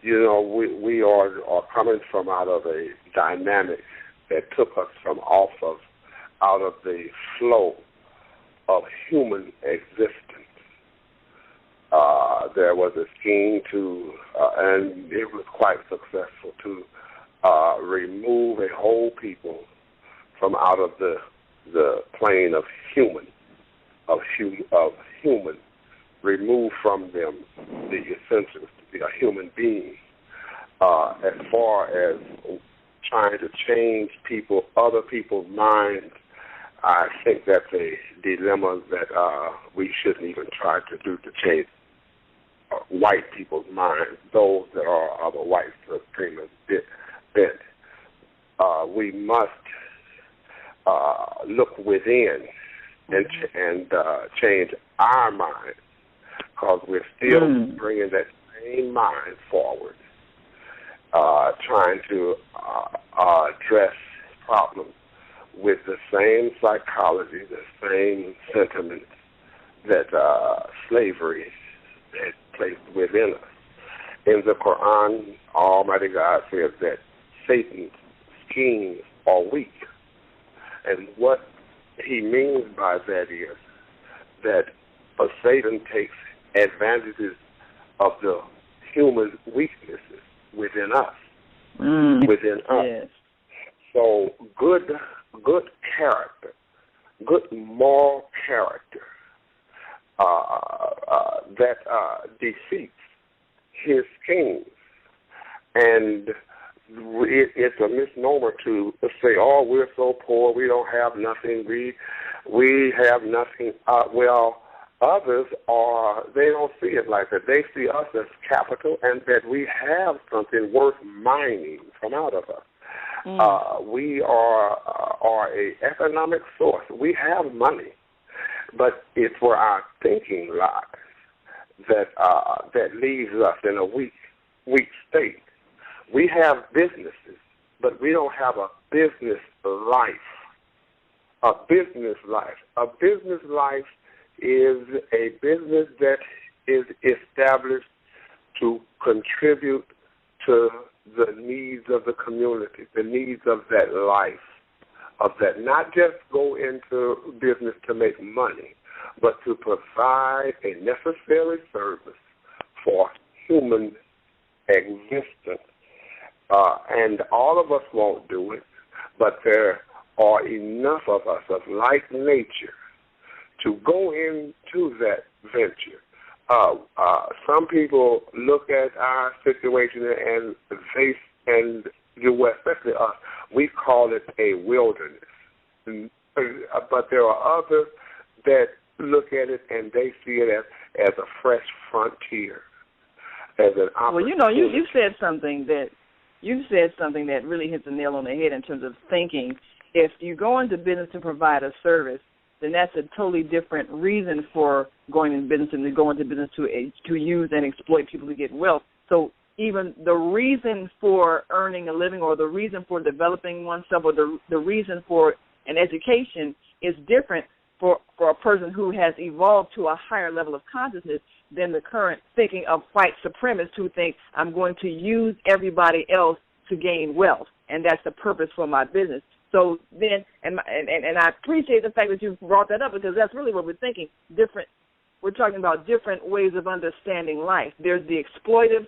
You know, we are coming from out of a dynamic that took us from out of the flow of human existence. There was a scheme to, and it was quite successful, to remove a whole people from out of the plane of human, remove from them the essentials to be a human being. As far as trying to change other people's minds, I think that's a dilemma that we shouldn't even try to do to change white people's minds, those that are of a white supremacist bent. We must look within and change our minds, because we're still bringing that same mind forward, trying to address problems with the same psychology, the same sentiments that slavery had placed within us. In the Quran, Almighty God says that Satan's schemes are weak. And what he means by that is that Satan takes advantages of the human weaknesses within us. Yes. So good character, good moral character that defeats his schemes. And it's a misnomer to say, "Oh, we're so poor, we don't have nothing, we have nothing." Well, others they don't see it like that. They see us as capital, and that we have something worth mining from out of us. We are a economic source. We have money, but it's where our thinking lies that leaves us in a weak state. We have businesses, but we don't have a business life. A business life is a business that is established to contribute to the needs of the community, the needs of that life, of that, not just go into business to make money, but to provide a necessary service for human existence. And all of us won't do it, but there are enough of us of like nature to go into that venture. Some people look at our situation and especially us, we call it a wilderness. But there are others that look at it and they see it as a fresh frontier, as an opportunity. Well, you said something that really hits the nail on the head in terms of thinking. If you go into business to provide a service, then that's a totally different reason for going into business than to go into business to use and exploit people to get wealth. So even the reason for earning a living, or the reason for developing oneself, or the reason for an education is different for a person who has evolved to a higher level of consciousness than the current thinking of white supremacists who think I'm going to use everybody else to gain wealth, and that's the purpose for my business. So then, and I appreciate the fact that you brought that up, because that's really what we're thinking. We're talking about different ways of understanding life. There's the exploitive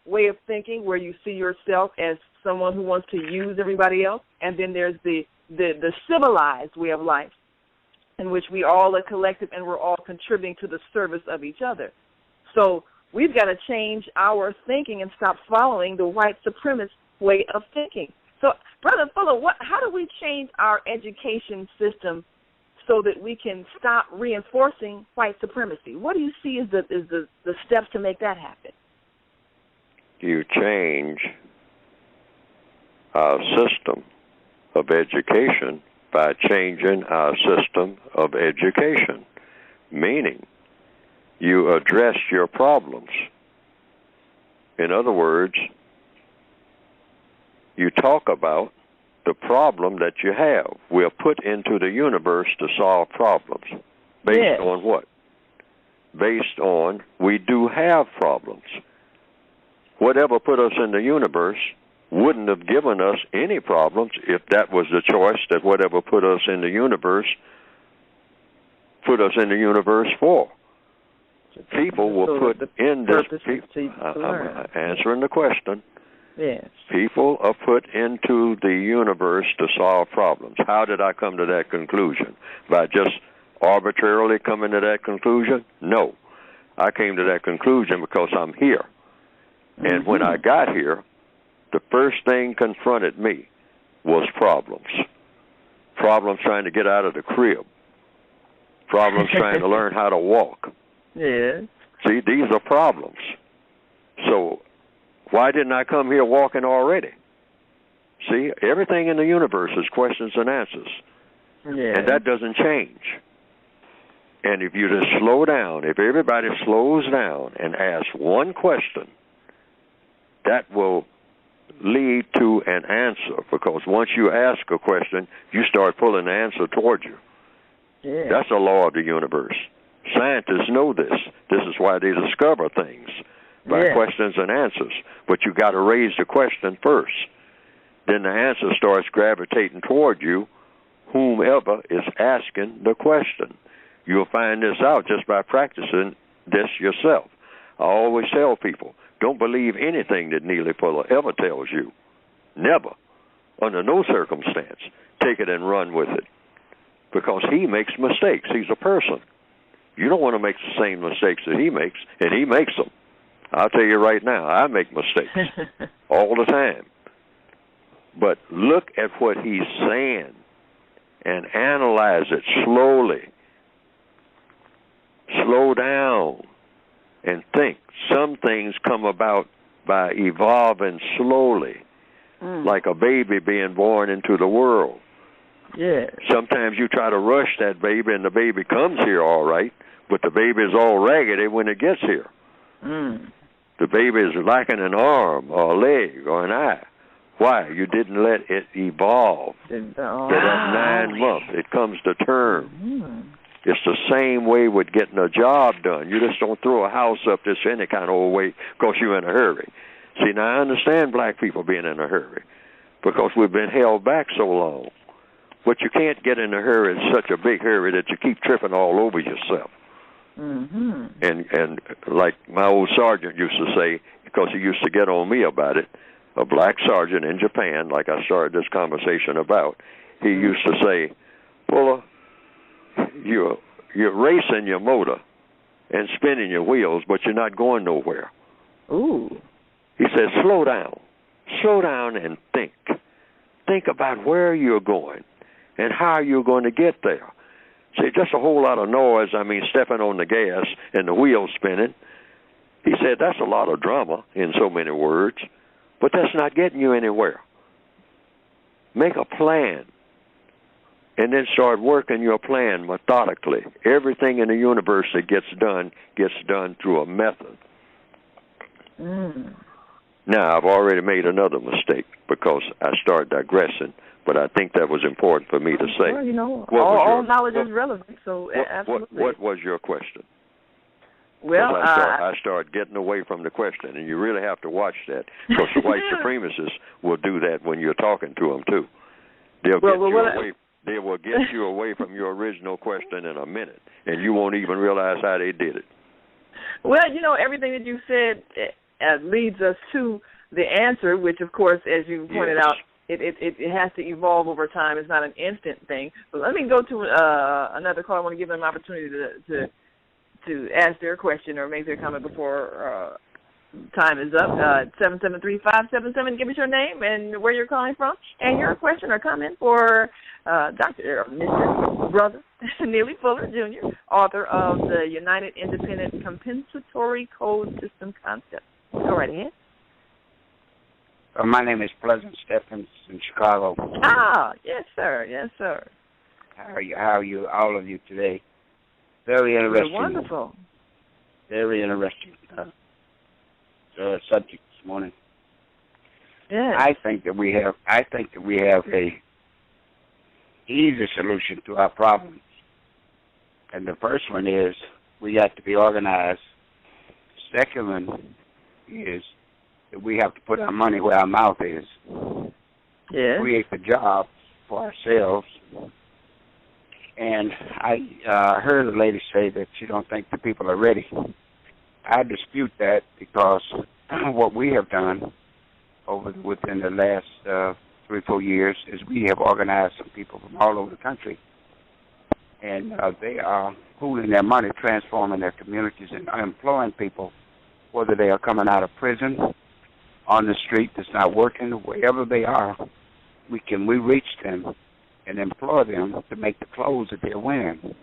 way of thinking, where you see yourself as someone who wants to use everybody else, and then there's the civilized way of life, in which we all are collective and we're all contributing to the service of each other. So we've got to change our thinking and stop following the white supremacist way of thinking. So, Brother Fuller, how do we change our education system so that we can stop reinforcing white supremacy? What do you see as the steps to make that happen? You change our system of education by changing our system of education, meaning you address your problems. In other words, you talk about the problem that you have. We're put into the universe to solve problems. Based on what? Based on we do have problems. Whatever put us in the universe wouldn't have given us any problems if that was the choice, that whatever put us in the universe for. People were put in this. I'm answering the question. Yes. People are put into the universe to solve problems. How did I come to that conclusion? By just arbitrarily coming to that conclusion? No. I came to that conclusion because I'm here. And when I got here, the first thing confronted me was problems. Problems trying to get out of the crib. Problems trying to learn how to walk. Yeah. See, these are problems. So why didn't I come here walking already? See, everything in the universe is questions and answers. Yeah. And that doesn't change. And if you just slow down, if everybody slows down and asks one question, that will lead to an answer. Because once you ask a question, you start pulling the answer toward you. Yeah. That's a law of the universe. Scientists know this. This is why they discover things by questions and answers. But you got to raise the question first. Then the answer starts gravitating toward you, whomever is asking the question. You'll find this out just by practicing this yourself. I always tell people, don't believe anything that Neely Fuller ever tells you. Never. Under no circumstance. Take it and run with it. Because he makes mistakes. He's a person. You don't want to make the same mistakes that he makes, and he makes them. I'll tell you right now, I make mistakes all the time. But look at what he's saying and analyze it slowly. Slow down and think. Some things come about by evolving slowly, like a baby being born into the world. Yeah. Sometimes you try to rush that baby, and the baby comes here all right, but the baby is all raggedy when it gets here. The baby is lacking an arm or a leg or an eye. Why? You didn't let it evolve. For that 9 months, it comes to term. It's the same way with getting a job done. You just don't throw a house up this any kind of old way because you're in a hurry. See, now I understand black people being in a hurry because we've been held back so long. But you can't get in a hurry, such a big hurry that you keep tripping all over yourself. And like my old sergeant used to say, because he used to get on me about it, a black sergeant in Japan, like I started this conversation about, he used to say, Fuller, you're racing your motor and spinning your wheels, but you're not going nowhere. He said, slow down and think. Think about where you're going and how you're going to get there. See, just a whole lot of noise, stepping on the gas and the wheels spinning. He said, that's a lot of drama in so many words, but that's not getting you anywhere. Make a plan. And then start working your plan methodically. Everything in the universe that gets done through a method. Now, I've already made another mistake because I started digressing, but I think that was important for me to say. Well, all knowledge is relevant, so absolutely. What was your question? Well, I started getting away from the question, and you really have to watch that because the white supremacists will do that when you're talking to them, too. They will get you away from your original question in a minute, and you won't even realize how they did it. Well, everything that you said leads us to the answer, which, of course, as you pointed out, it has to evolve over time. It's not an instant thing. But let me go to another call. I want to give them an opportunity to ask their question or make their comment before time is up. 773-577. Give us your name and where you're calling from, and your question or comment for Mr. Brother Neely Fuller, Jr., author of the United Independent Compensatory Code System Concept. Go right ahead. My name is Pleasant Stephens in Chicago. Yes, sir. Yes, sir. How are you, all of you today? Very interesting. You're wonderful. Very interesting subject this morning. Yeah. I think that we have a easy solution to our problems. And the first one is we have to be organized. Second one is that we have to put our money where our mouth is. Yeah. Create the jobs for ourselves. And I heard a lady say that she don't think the people are ready. I dispute that because what we have done within the last 3-4 years is we have organized some people from all over the country, and they are pooling their money, transforming their communities, and employing people, whether they are coming out of prison, on the street that's not working, wherever they are. We reach them and employ them to make the clothes that they're wearing.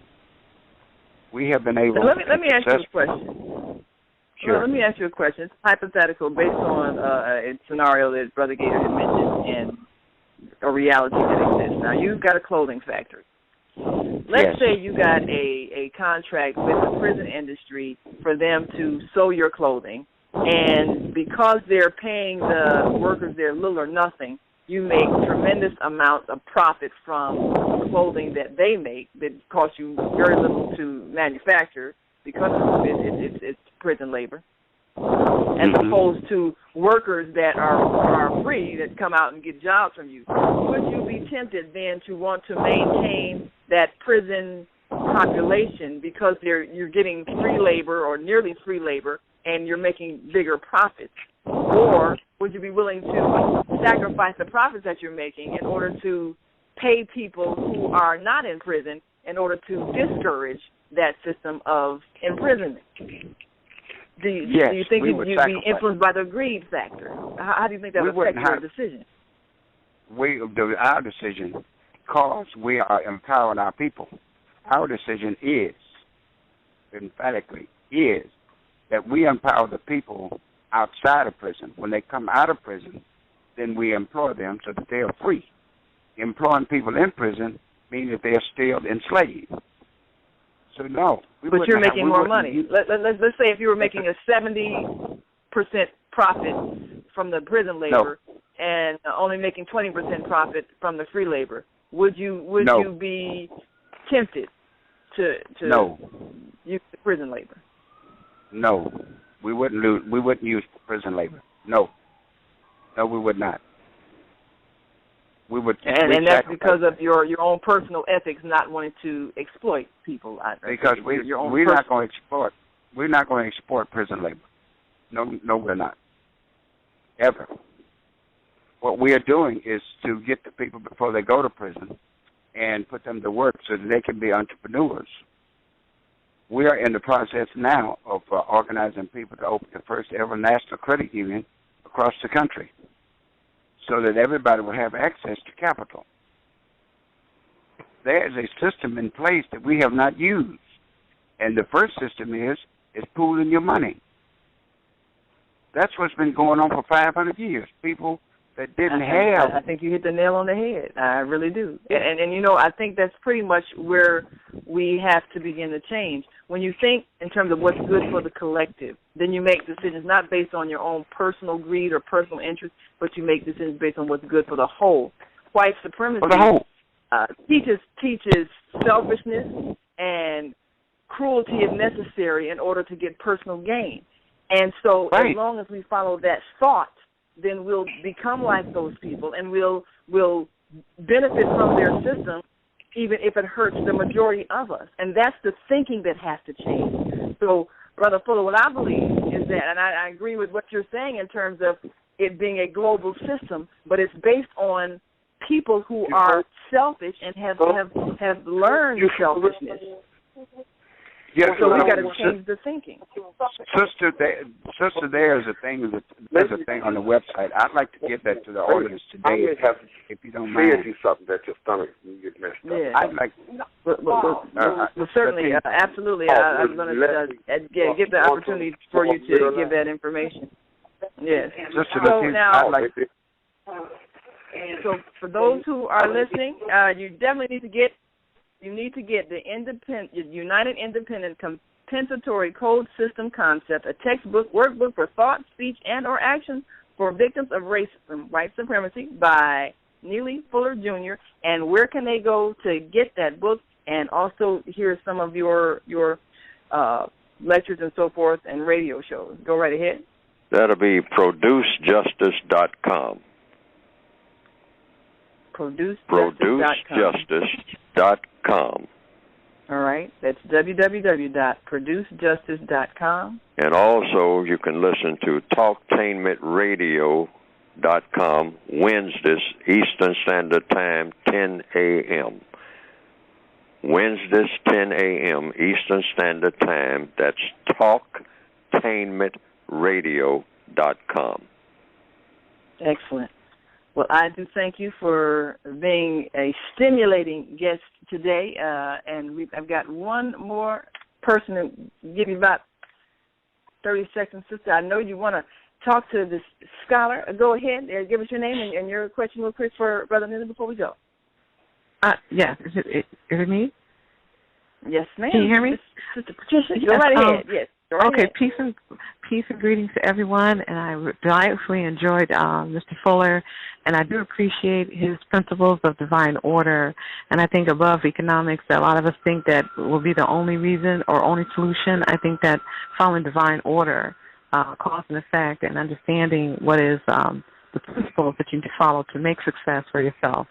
We have been able. Let me ask you a question. Sure. Well, let me ask you a question. It's hypothetical based on a scenario that Brother Gator had mentioned and a reality that exists. Now, you've got a clothing factory. Let's say you got a contract with the prison industry for them to sew your clothing, and because they're paying the workers there little or nothing, you make tremendous amounts of profit from clothing that they make that costs you very little to manufacture because it's prison labor, as opposed to workers that are free, that come out and get jobs from you. Would you be tempted then to want to maintain that prison population because you're getting free labor or nearly free labor and you're making bigger profits? Or would you be willing to sacrifice the profits that you're making in order to pay people who are not in prison in order to discourage that system of imprisonment? Do you think you'd be influenced by the greed factor? How do you think that would affect your decision? Our decision, because we are empowering our people, our decision is, emphatically, is that we empower the people outside of prison. When they come out of prison, then we employ them so that they are free. Employing people in prison means that they are still enslaved. So no. But you're making more money. Let's say if you were making a 70% profit from the prison labor and only making 20% profit from the free labor, would you be tempted to use the prison labor? No, we wouldn't use prison labor. No, we would not. We would, and that's because of your own personal ethics, not wanting to exploit people. Because we're not going to exploit prison labor. No, we're not. Ever. What we are doing is to get the people before they go to prison and put them to work so that they can be entrepreneurs. We are in the process now of organizing people to open the first ever national credit union across the country, so that everybody will have access to capital. There is a system in place that we have not used. And the first system is pooling your money. That's what's been going on for 500 years. People that didn't have... I think you hit the nail on the head. I really do. And I think that's pretty much where we have to begin to change. When you think in terms of what's good for the collective, then you make decisions not based on your own personal greed or personal interest, but you make decisions based on what's good for the whole. White supremacy teaches selfishness and cruelty if necessary in order to get personal gain. And so as long as we follow that thought, then we'll become like those people and we'll benefit from their system, even if it hurts the majority of us. And that's the thinking that has to change. So, Brother Fuller, what I believe is that, and I agree with what you're saying in terms of it being a global system, but it's based on people who are selfish and have learned selfishness. Yes, so we got to change the thinking. Sister, there's a thing on the website. I'd like to give that to the audience today, if you don't mind. You something that your stomach will get messed up. Yeah. I'd like. Well, certainly, absolutely. I'm going to give the opportunity for you to give that information. Yes. So now, so for those who are listening, you definitely need to get. You need to get the United Independent Compensatory Code System Concept, a textbook, workbook for thought, speech, and or action for victims of racism, white supremacy by Neely Fuller, Jr. And where can they go to get that book and also hear some of your lectures and so forth and radio shows? Go right ahead. That'll be producejustice.com. Producejustice.com. All right. That's www.producejustice.com. And also you can listen to talktainmentradio.com Wednesdays, Eastern Standard Time, 10 a.m. Wednesdays, 10 a.m. Eastern Standard Time. That's talktainmentradio.com. Excellent. Well, I do thank you for being a stimulating guest today, and I've got one more person to give you about 30 seconds, sister. I know you want to talk to this scholar. Go ahead. Give us your name and your question real quick for Brother Neely before we go. Yes. Is it me? Yes, ma'am. Can you hear me? Sister Patricia, go right ahead. Yes. Okay, peace and greetings to everyone, and I delightfully enjoyed Mr. Fuller, and I do appreciate his principles of divine order, and I think above economics, a lot of us think that will be the only reason or only solution. I think that following divine order, cause and effect, and understanding what is the principles that you need to follow to make success for yourself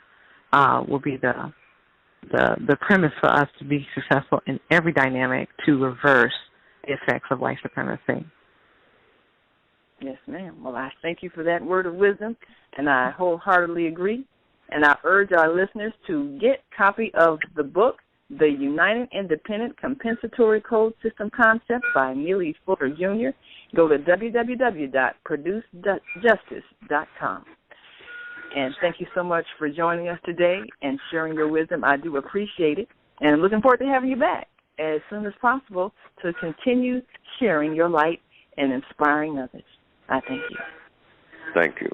will be the premise for us to be successful in every dynamic to reverse the effects of white supremacy. Yes, ma'am. Well, I thank you for that word of wisdom, and I wholeheartedly agree. And I urge our listeners to get a copy of the book, The United Independent Compensatory Code System Concept by Neely Fuller, Jr. Go to www.producejustice.com. And thank you so much for joining us today and sharing your wisdom. I do appreciate it. And I'm looking forward to having you back as soon as possible to continue sharing your light and inspiring others. I thank you. Thank you.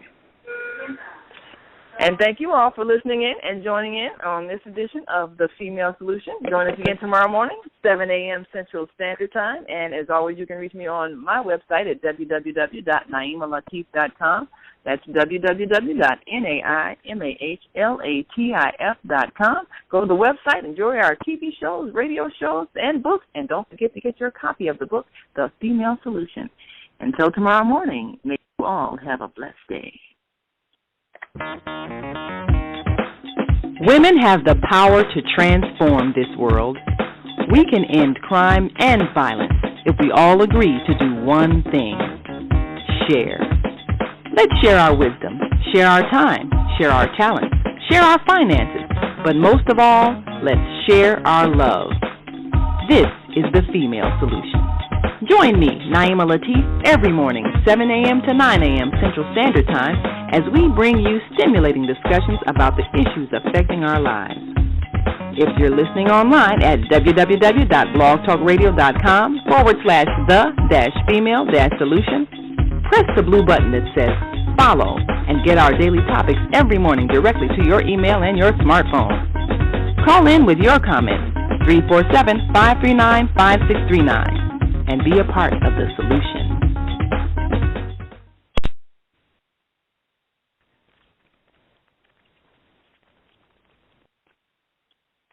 And thank you all for listening in and joining in on this edition of The Female Solution. Join us again tomorrow morning, 7 a.m. Central Standard Time. And as always, you can reach me on my website at www.naimahLatif.com. That's www.naimahLatif.com. Go to the website, enjoy our TV shows, radio shows, and books, and don't forget to get your copy of the book, The Female Solution. Until tomorrow morning, may you all have a blessed day. Women have the power to transform this world. We can end crime and violence if we all agree to do one thing: share. Let's share our wisdom, share our time, share our talents, share our finances, but most of all, let's share our love. This is the Female Solution. Join me, Naimah Latif, every morning, 7 a.m. to 9 a.m. Central Standard Time, as we bring you stimulating discussions about the issues affecting our lives. If you're listening online at www.blogtalkradio.com/the-female-solution, press the blue button that says follow and get our daily topics every morning directly to your email and your smartphone. Call in with your comments, 347-539-5639, and be a part of the solution.